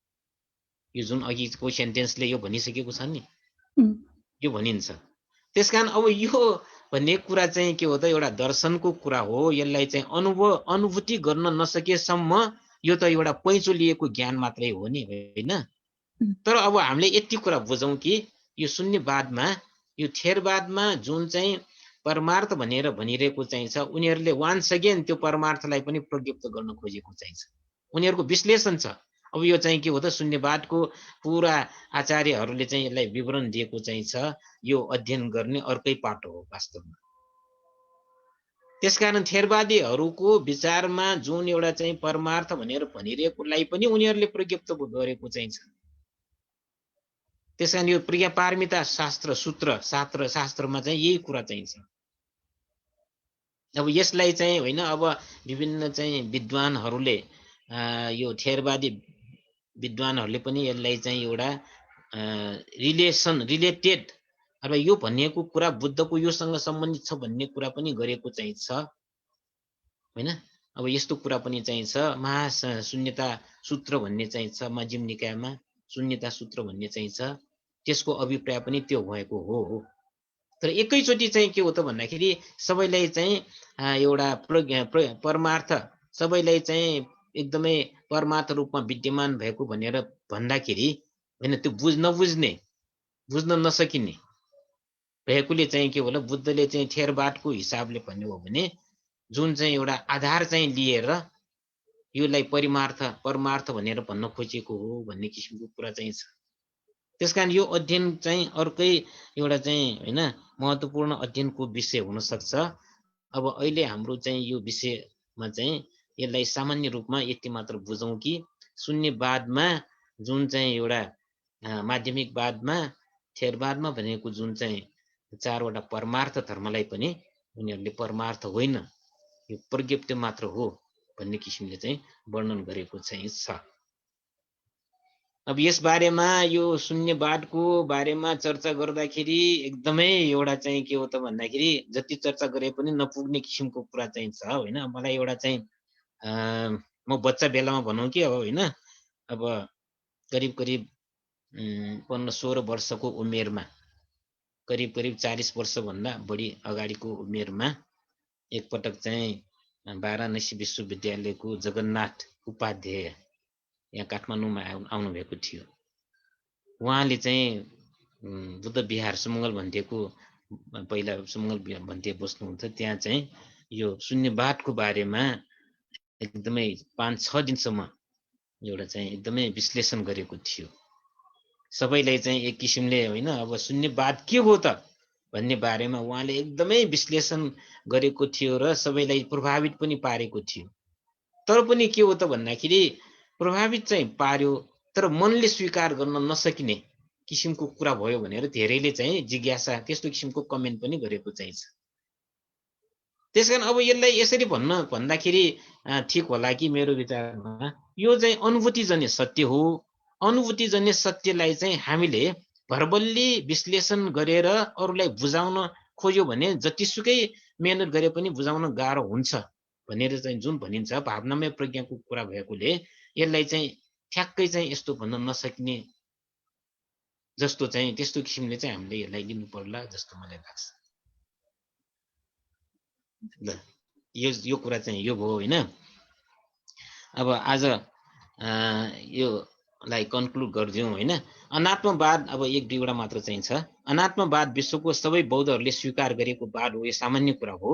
यो जुन अघिको सेन्टेन्सले यो भनिसकेको छ नि, यो भनिन्छ। त्यसकारण अब यो भन्ने कुरा चाहिँ के हो त एउटा दर्शनको कुरा हो। यसलाई चाहिँ अनुभूति गर्न नसकेसम्म यो त एउटा पैँचो लिएको ज्ञान मात्रै हो नि होइन। तर अब हामीले यति कुरा बुझौँ कि यो शून्यवादमा यो थेरवादमा जुन चाहिँ परमार्थ भनेर भनिरहेको चाहिन्छ उनीहरूले वान्स अगेन त्यो परमार्थलाई पनि प्रज्ञप्त गर्न खोजेको चाहिन्छ। उनीहरूको विश्लेषण छ। अब यो चाहिँ के हो त शून्यवादको पुरा आचार्यहरूले चाहिँ यसलाई विवरण दिएको चाहिन्छ। यो अध्ययन गर्ने अर्कै पाटो हो वास्तवमा। त्यसकारण थेरवादीहरूको विचारमा जुन एउटा चाहिँ परमार्थ भनेर भनिरहेकोलाई पनि उनीहरूले प्रज्ञप्त गरेको चाहिन्छ। त्यसकारण यो प्रज्ञा पारमिता शास्त्र सूत्र शास्त्रमा चाहिँ यही कुरा चाहिन्छ। अब यसलाई चाहिँ होइन अब विभिन्न चाहिँ विद्वानहरूले यो थेरवादी विद्वानहरूले पनि यसलाई चाहिँ एउटा रिलेटेड अब यो भनिएको कुरा बुद्धको योसँग सम्बन्धित छ भन्ने कुरा पनि गरेको चाहिँ छ होइन। अब यस्तो कुरा पनि चाहिँ छ। महाशून्यता सूत्र भन्ने चाहिँ छ मध्यम निकायमा, शून्यता सूत्र भन्ने चाहिँ छ। त्यसको अभिप्राय पनि त्यो भएको हो। तर एकैचोटि चाहिँ के हो त भन्दाखेरि सबैलाई चाहिँ एउटा परमार्थ सबैलाई चाहिँ एकदमै परमार्थ रूपमा विद्यमान भएको भनेर भन्दाखेरि होइन त्यो बुझ्न नसकिने भएकोले चाहिँ के होला बुद्धले चाहिँ थेरवादको हिसाबले भन्ने हो भने जुन चाहिँ एउटा आधार चाहिँ लिएर योलाई परमार्थ भनेर भन्न खोजेको हो भन्ने किसिमको कुरा चाहिँ छ। त्यसकारण यो अध्ययन चाहिँ अर्कै एउटा चाहिँ होइन महत्त्वपूर्ण अध्ययनको विषय हुन सक्छ। अब अहिले हाम्रो चाहिँ यो विषयमा चाहिँ यसलाई सामान्य रूपमा यति मात्र बुझौँ कि शून्यवादमा जुन चाहिँ एउटा माध्यमिकवादमा थेरवादमा भनेको जुन चाहिँ चारवटा परमार्थ धर्मलाई पनि उनीहरूले परमार्थ होइन यो प्रज्ञप्ति मात्र हो भन्ने किसिमले चाहिँ वर्णन गरेको चाहिँ छ। अब यस बारेमा यो शून्यवादको बारेमा चर्चा गर्दाखेरि एकदमै एउटा चाहिँ के हो त भन्दाखेरि जति चर्चा गरे पनि नपुग्ने किसिमको कुरा चाहिँ छ होइन। मलाई एउटा चाहिँ म बच्चा बेलामा भनौँ कि अब होइन अब करिब 15-16 वर्षको उमेरमा करिब 40 वर्षभन्दा बढी अगाडिको उमेरमा एकपटक चाहिँ वाराणसी विश्वविद्यालयको जगन्नाथ उपाध्याय यहाँ काठमाडौँमा आउनु भएको थियो। उहाँले चाहिँ बुद्ध विहार सुमङ्गल भन्तेको पहिला सुमङ्गल भन्ते बस्नुहुन्थ्यो। त्यहाँ चाहिँ यो शून्यवादको बारेमा एकदमै 5-6 दिनसम्म एउटा चाहिँ एकदमै विश्लेषण गरेको थियो। सबैलाई चाहिँ एक किसिमले होइन अब शून्यवाद के हो त भन्ने बारेमा उहाँले एकदमै विश्लेषण गरेको थियो र सबैलाई प्रभावित पनि पारेको थियो। तर पनि के हो त भन्दाखेरि प्रभावित चाहिँ पार्यो, तर मनले स्वीकार गर्न नसकिने किसिमको कुरा भयो भनेर धेरैले चाहिँ जिज्ञासा त्यस्तो किसिमको कमेन्ट पनि गरेको चाहिँ छ। त्यसकारण अब यसलाई यसरी भन्दाखेरि ठिक होला कि मेरो विचारमा यो चाहिँ अनुभूतिजन्य सत्य हो। अनुभूतिजन्य सत्यलाई चाहिँ हामीले भर्बल्ली विश्लेषण गरेर अरूलाई बुझाउन खोज्यो भने जतिसुकै मेहनत गरे पनि बुझाउन गाह्रो हुन्छ भनेर चाहिँ जुन भनिन्छ भावनामय प्रज्ञाको कुरा भएकोले यसलाई चाहिँ ठ्याक्कै चाहिँ यस्तो भन्न नसकिने जस्तो चाहिँ त्यस्तो किसिमले चाहिँ हामीले यसलाई लिनु पर्ला जस्तो मलाई लाग्छ। ल यो कुरा चाहिँ यो भयो होइन। अब आज योलाई कन्क्लुड गरिदिउँ होइन। अनात्मवाद अब एक दुईवटा मात्र चाहिँ छ। अनात्मवाद विश्वको सबै बौद्धहरूले स्वीकार गरेको वाद हो, यो सामान्य कुरा हो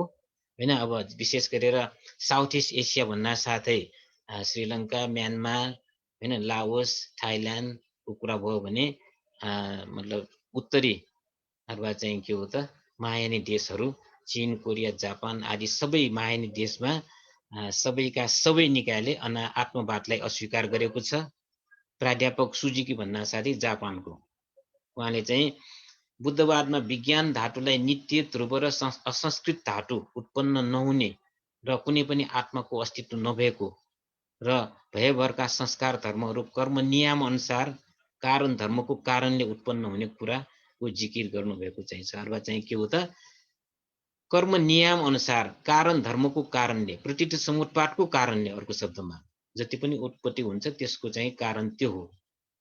होइन। अब विशेष गरेर साउथ इस्ट एसिया भन्न साथै श्रीलङ्का, म्यानमार होइन, लाओस, थाइल्यान्डको कुरा भयो भने मतलब उत्तरी अथवा चाहिँ के हो त महायानी देशहरू चीन, कोरिया, जापान आदि सबै महायानी देशमा सबैका सबै निकायले आत्मवादलाई अस्वीकार गरेको छ। प्राध्यापक सुजुकी भन्न साथै जापानको उहाँले चाहिँ बुद्धवादमा विज्ञान धातुलाई नित्य, ध्रुव र असंस्कृत धातु उत्पन्न नहुने र कुनै पनि आत्माको अस्तित्व नभएको र भयभरका संस्कार धर्महरू कर्म नियम अनुसार कारण धर्मको कारणले उत्पन्न हुने कुराको जिकिर गर्नुभएको चाहिँ छ। अथवा चाहिँ के हो त कर्म नियम अनुसार कारण धर्मको कारणले, प्रतीत समुत्पादको कारणले, अर्को शब्दमा जति पनि उत्पत्ति हुन्छ त्यसको चाहिँ कारण त्यो हो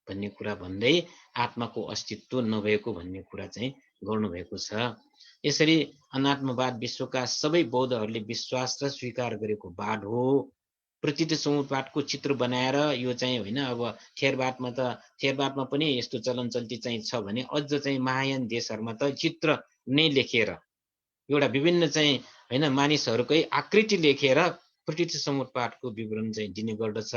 भन्ने कुरा भन्दै आत्माको अस्तित्व नभएको भन्ने कुरा चाहिँ गर्नुभएको छ। यसरी अनात्मवाद विश्वका सबै बौद्धहरूले विश्वास र स्वीकार गरेको वाद हो। प्रतीत समुत्पादको चित्र बनाएर यो चाहिँ होइन। अब थेरवादमा पनि यस्तो चलन चल्ती चाहिँ छ भने अझ चाहिँ महायान देशहरूमा त चित्र नै लेखेर एउटा विभिन्न चाहिँ होइन मानिसहरूकै आकृति लेखेर प्रतीत समुत्पादको विवरण चाहिँ दिने गर्दछ।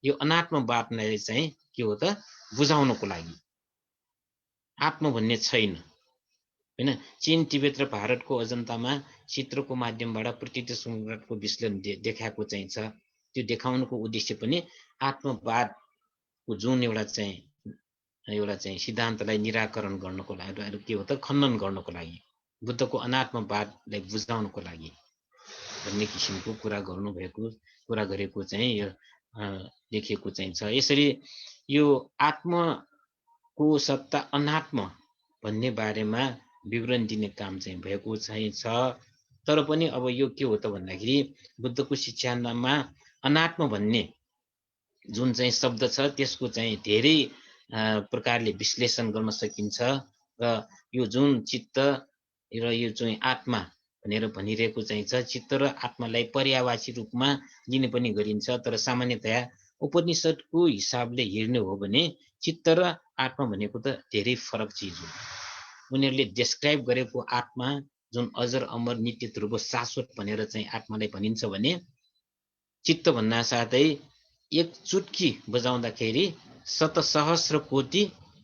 यो अनात्मवादलाई चाहिँ के हो त बुझाउनको लागि। आत्मा भन्ने छैन होइन। चीन, तिब्बत र भारतको अजन्तामा चित्रको माध्यमबाट प्रतीत समुत्पादको विश्लेषण देखाएको चाहिँ छ। त्यो देखाउनुको उद्देश्य पनि आत्मवादको जुन एउटा चाहिँ सिद्धान्तलाई निराकरण गर्नको लागि के हो त खण्डन गर्नको लागि, बुद्धको अनात्मवादलाई बुझाउनको लागि भन्ने किसिमको कुरा गरेको चाहिँ यो लेखिएको चाहिँ छ। यसरी यो आत्माको सत्ता अनात्म भन्ने बारेमा विवरण दिने काम चाहिँ भएको चाहिँ छ। तर पनि अब यो के हो त भन्दाखेरि बुद्धको शिक्षामा अनात्म भन्ने जुन चाहिँ शब्द छ त्यसको चाहिँ धेरै प्रकारले विश्लेषण गर्न सकिन्छ र यो जुन चित्त र यो चाहिँ आत्मा भनेर भनिरहेको चाहिँ छ, चित्त र आत्मालाई पर्यायवाची रूपमा लिने पनि गरिन्छ। तर सामान्यतया उपनिषदको हिसाबले हेर्ने हो भने चित्त र आत्मा भनेको त धेरै फरक चिज हो। उनीहरूले डिस्क्राइब गरेको आत्मा जुन अजर अमर नित्य ध्रुव शाश्वत भनेर चाहिँ आत्मालाई भनिन्छ भने चित्त भन्न साथै एक चुटकी बजाउँदाखेरि शतसहस्र कोटि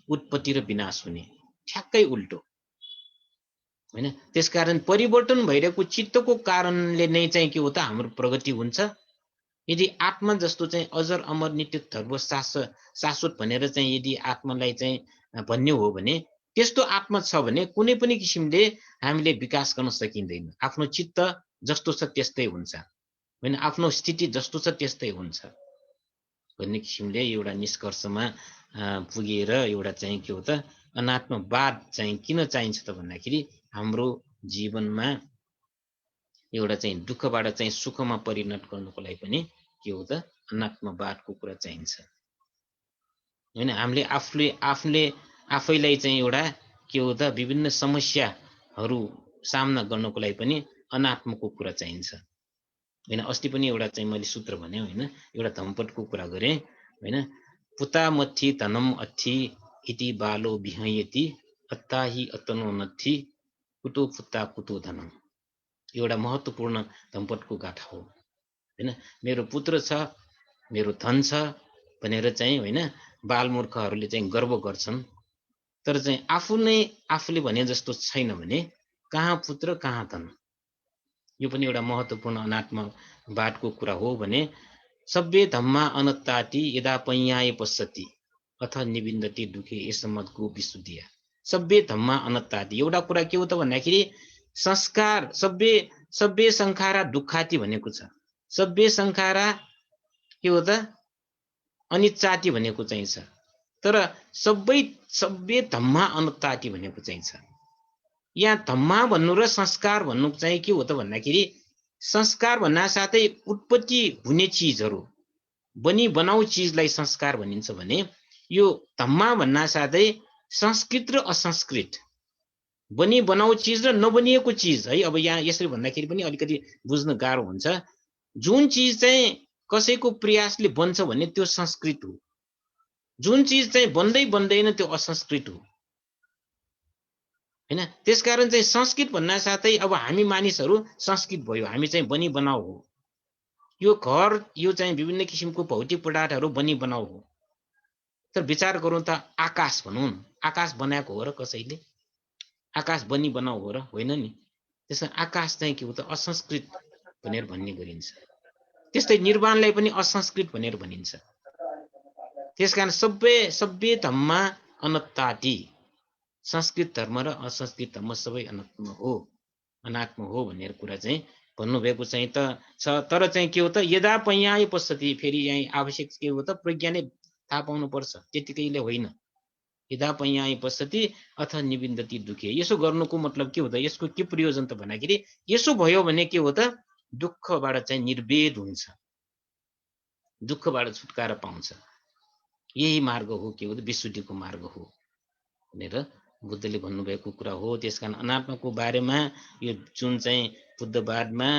उत्पत्ति र विनाश हुने, ठ्याक्कै उल्टो होइन। त्यसकारण परिवर्तन भइरहेको चित्तको कारणले नै चाहिँ के हो त हाम्रो प्रगति हुन्छ। यदि आत्मा जस्तो चाहिँ अजर अमर नित्य ध्रुव शाश्वत भनेर चाहिँ यदि आत्मालाई चाहिँ भन्ने हो भने त्यस्तो आत्मा छ भने कुनै पनि किसिमले हामीले विकास गर्न सकिँदैन। आफ्नो चित्त जस्तो छ त्यस्तै हुन्छ होइन, आफ्नो स्थिति जस्तो छ त्यस्तै हुन्छ भन्ने किसिमले एउटा निष्कर्षमा पुगेर एउटा चाहिँ के हो त अनात्मवाद चाहिँ किन चाहिन्छ त भन्दाखेरि हाम्रो जीवनमा एउटा चाहिँ दुःखबाट चाहिँ सुखमा परिणत गर्नुको लागि पनि के हो त अनात्मवादको कुरा चाहिन्छ होइन। हामीले आफैलाई चाहिँ एउटा के हो त विभिन्न समस्याहरू सामना गर्नको लागि पनि अनात्मको कुरा चाहिन्छ होइन। अस्ति पनि एउटा चाहिँ मैले सूत्र भने होइन, एउटा धम्पटको कुरा गरेँ होइन। पुता मथि धनम अथि इति बालो विहयति अत्ताही अतनो नथि कुतो पुत्ता कुतो धनम। एउटा महत्त्वपूर्ण धम्पटको गाथा हो होइन। मेरो पुत्र छ, मेरो धन छ भनेर चाहिँ होइन बालमूर्खहरूले चाहिँ गर्व गर्छन्। तर चाहिँ आफूले भने जस्तो छैन भने कहाँ पुत्र कहाँ धन। यो पनि एउटा महत्त्वपूर्ण अनात्मवादको कुरा हो भने सभ्य धम्मा अनत्ताति यदा पञ्याय पश्यति अथ निविन्दति दुखे यसमतको विशुद्धिया। सभ्य धम्मा अनत्ताति एउटा कुरा के हो त भन्दाखेरि संस्कार सभ्य संखारा दुखाति भनेको छ। सभ्य संखारा के हो त अनिच्चाति भनेको चाहिँ छ। तर सभ्य धम्मा अनत्ताति भनेको चाहिँ छ। यहाँ धम्मा भन्नु र संस्कार भन्नु चाहिँ के हो त भन्दाखेरि संस्कार भन्ना साथै उत्पत्ति हुने चिजहरू बनी बनाउ चिजलाई संस्कार भनिन्छ भने यो धम्मा भन्ना साथै संस्कृत र असंस्कृत बनी बनाउ चिज र नबनिएको चिज है। अब यहाँ यसरी भन्दाखेरि पनि अलिकति बुझ्न गाह्रो हुन्छ। जुन चिज चाहिँ कसैको प्रयासले बन्छ भने त्यो संस्कृत हो। जुन चिज चाहिँ बन्दै बन्दैन त्यो असंस्कृत हो हैन। त्यसकारण चाहिँ संस्कृत भन्ना साथै अब हामी मानिसहरू संस्कृत भयो। हामी चाहिँ बनी बनाउ हो। यो घर यो चाहिँ विभिन्न किसिमको भौतिक पदार्थहरू बनी बनाउ हो। तर विचार गरौँ त आकाश भनौँ, आकाश बनाएको हो र कसैले? आकाश बनी बनाउ हो र होइन नि। त्यसमा आकाश चाहिँ के हो त असंस्कृत भनेर भन्ने गरिन्छ। त्यस्तै निर्वाणलाई पनि असंस्कृत भनेर भनिन्छ। त्यसकारण सभ्य धम्मा अनत्ताति, संस्कृत धर्म र असंस्कृत धर्म सबै अनात्म हो भनेर कुरा चाहिँ भन्नुभएको चाहिँ त छ। तर चाहिँ के हो त यदा पञ्याय पश्यति, फेरि यहाँ आवश्यक के हो त प्रज्ञा नै थाहा पाउनु पर्छ, त्यतिकैले होइन। यदा पञ्याय पश्यति अथ निविन्दति दुखे। यसो गर्नुको मतलब के हो त? यसको के प्रयोजन त भन्दाखेरि यसो भयो भने के हो त दुःखबाट चाहिँ निर्वेद हुन्छ, दुःखबाट छुटकारा पाउँछ। यही मार्ग हो के हो त विशुद्धिको मार्ग हो भनेर बुद्धले भन्नुभएको कुरा हो। त्यसकारण अनात्माको बारेमा यो जुन चाहिँ बुद्धवादमा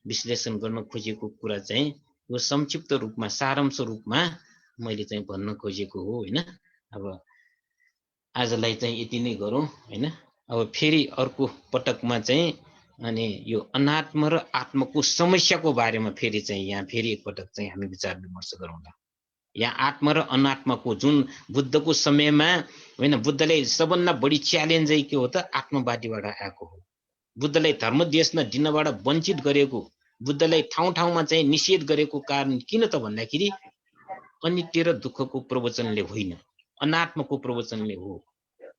विश्लेषण गर्न खोजेको कुरा चाहिँ यो संक्षिप्त रूपमा सारांश रूपमा मैले चाहिँ भन्न खोजेको हो हैन। अब आजलाई चाहिँ यति नै गरौँ हैन। अब फेरि अर्को पटकमा चाहिँ अनि यो अनात्म र आत्मको समस्याको बारेमा फेरि चाहिँ यहाँ फेरि एकपटक चाहिँ हामी विचार विमर्श गरौँला। यहाँ आत्मा र अनात्माको जुन बुद्धको समयमा होइन, बुद्धले सबभन्दा बढी च्यालेन्ज के हो त आत्मवादीबाट आएको हो। बुद्धलाई धर्म देश दिनबाट वञ्चित गरेको, बुद्धलाई ठाउँ ठाउँमा चाहिँ निषेध गरेको कारण किन त भन्दाखेरि अनित्य र दुःखको प्रवचनले होइन, अनात्मको प्रवचनले हो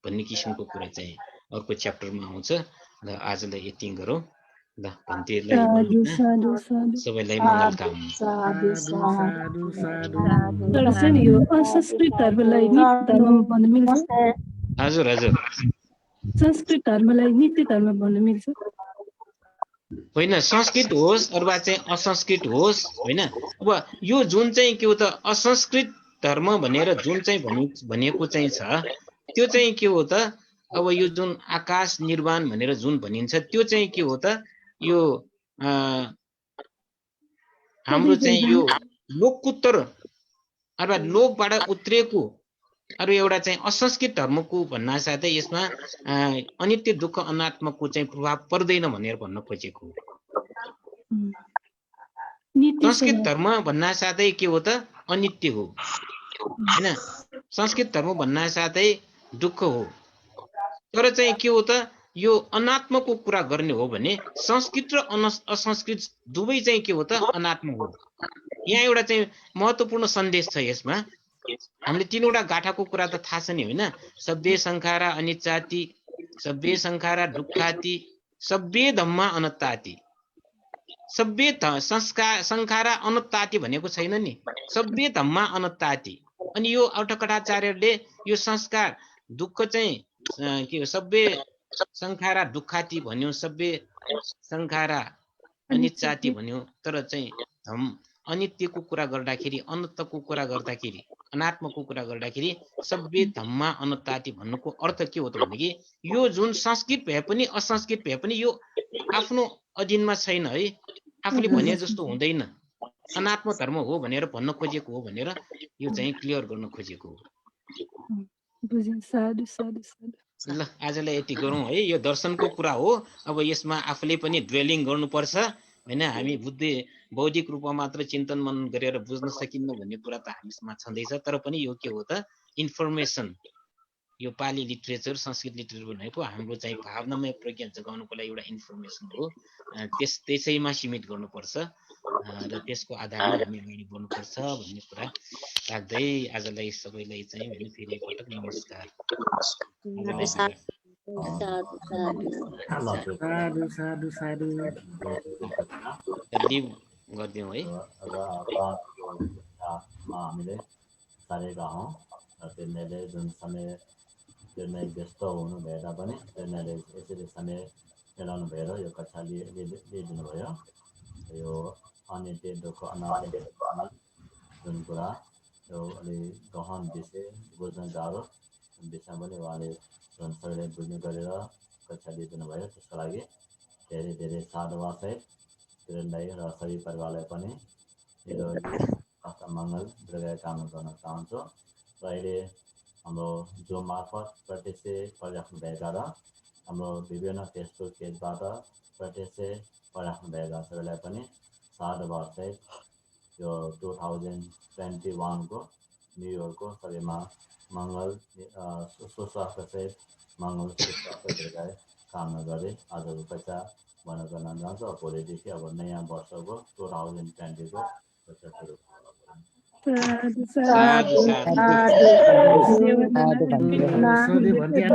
भन्ने किसिमको कुरा चाहिँ अर्को च्याप्टरमा आउँछ। र आजलाई यति गरौँ ल। सबैलाई मङ्गल कामना। साधु साधु साधु। तर चाहिँ नि यो असंस्कृत धर्मलाई नित्य धर्म भन्न मिल्छ? हजुर हजुर, संस्कृत धर्मलाई नित्य धर्म भन्न मिल्छ? होइन संस्कृत होस् अथवा चाहिँ असंस्कृत होस् होइन। अब यो जुन चाहिँ के हो त असंस्कृत धर्म भनेर जुन चाहिँ भनेको चाहिँ छ त्यो चाहिँ के हो त अब यो जुन आकाश निर्वाण भनेर जुन भनिन्छ त्यो चाहिँ के हो त यो हाम्रो चाहिँ यो लोकोत्तर अथवा लोकबाट उत्रेको अरू एउटा चाहिँ असंस्कृत धर्मको भन्ना साथै यसमा अनित्य दुःख अनात्मको चाहिँ प्रभाव पर्दैन भनेर भन्न खोजेको हो। संस्कृत धर्म भन्ना साथै के हो त अनित्य हो हैन। संस्कृत धर्म भन्ना साथै दुःख हो। तर चाहिँ के हो त यो अनात्मको कुरा गर्ने हो भने संस्कृत र असंस्कृत दुवै चाहिँ के हो त अनात्म हो। यहाँ एउटा चाहिँ महत्त्वपूर्ण सन्देश छ यसमा। हामीले तीनवटा गाठाको कुरा त थाहा छ नि होइन। सभ्य संखारा अनिच्चाति, सभ्य संखारा दुःखाति, सभ्य धम्मा अनत्ताति। सभ्य संखारा अनत्ताति भनेको छैन नि, सभ्य धम्मा अनत्ताति। अनि यो औटकटाचार्यले यो संस्कार दुःख चाहिँ के हो सभ्य संखारा दुःखाति भन्यो, सभ्य संखारा अनिच्चाति भन्यो। तर चाहिँ अनित्यको कुरा गर्दाखेरि, अनन्तको कुरा गर्दाखेरि, अनात्मको कुरा गर्दाखेरि सभ्य धम्मा अनत्ताति भन्नुको अर्थ के हो त भनेदेखि यो जुन संस्कृत भए पनि असंस्कृत भए पनि यो आफ्नो अधीनमा छैन है, आफूले भने जस्तो हुँदैन, अनात्म धर्म हो भनेर भन्न खोजेको हो भनेर यो चाहिँ क्लियर गर्न खोजेको हो। ल आजलाई यति गरौँ है। यो दर्शनको कुरा हो। अब यसमा आफूले पनि ड्वेलिङ गर्नुपर्छ होइन। हामी बौद्धिक रूपमा मात्र चिन्तन मनन गरेर बुझ्न सकिन्न भन्ने कुरा त हामीमा छँदैछ। तर पनि यो के हो त इन्फर्मेसन, यो पाली लिटरेचर संस्कृत लिटरेचर भनेको हाम्रो चाहिँ भावनामय प्रज्ञा जगाउनुको लागि एउटा इन्फर्मेसन हो। त्यसैमा सीमित गर्नुपर्छ र त्यसको आधारमा हामी अगाडि बढ्नुपर्छ भन्ने कुरा राख्दै आजलाई सबैलाई चाहिँ फेरि एकपटक नमस्कार। साधु साधु साधु लिभ गरिदिउँ है। हामीले सारेका हौँ र तिनीहरूले जुन समय तिनीहरूले व्यस्त हुनु भएर पनि तिनीहरूले यसरी समय मिलाउनु भएर यो कक्षा लिइदिनु भयो। यो अनित्य दुःख अनात्म जुन कुरा यो अलिक गहन विषय बुझ्न गाह्रो विषय पनि उहाँले जुन सबैले बुझ्ने गरेर कक्षा लिइदिनु भयो त्यसको लागि धेरै धेरै साधुवाद है तिनीहरूलाई र सबै परिवारलाई पनि मङ्गल दीर्घायु कामना गर्न चाहन्छु। र अहिले हाम्रो जो मार्फत प्रत्यक्ष पढिराख्नु भएका र हाम्रो विभिन्न फेसबुक पेजबाट प्रत्यक्ष पढिराख्नु भएका सबैलाई पनि साधुवाद सहित यो 2021 को न्यु इयरको सबैमा मङ्गल सुस्वास्थ्य सहित मङ्गल सुस्वास्थ्य दीर्घायु कामना गरे आजको कक्षा बन्द गर्न चाहन्छु। भोलिदेखि अब नयाँ वर्षको 2020 को कक्षा सुरु साधु साधु साधु। साधु सधैँ भन्थे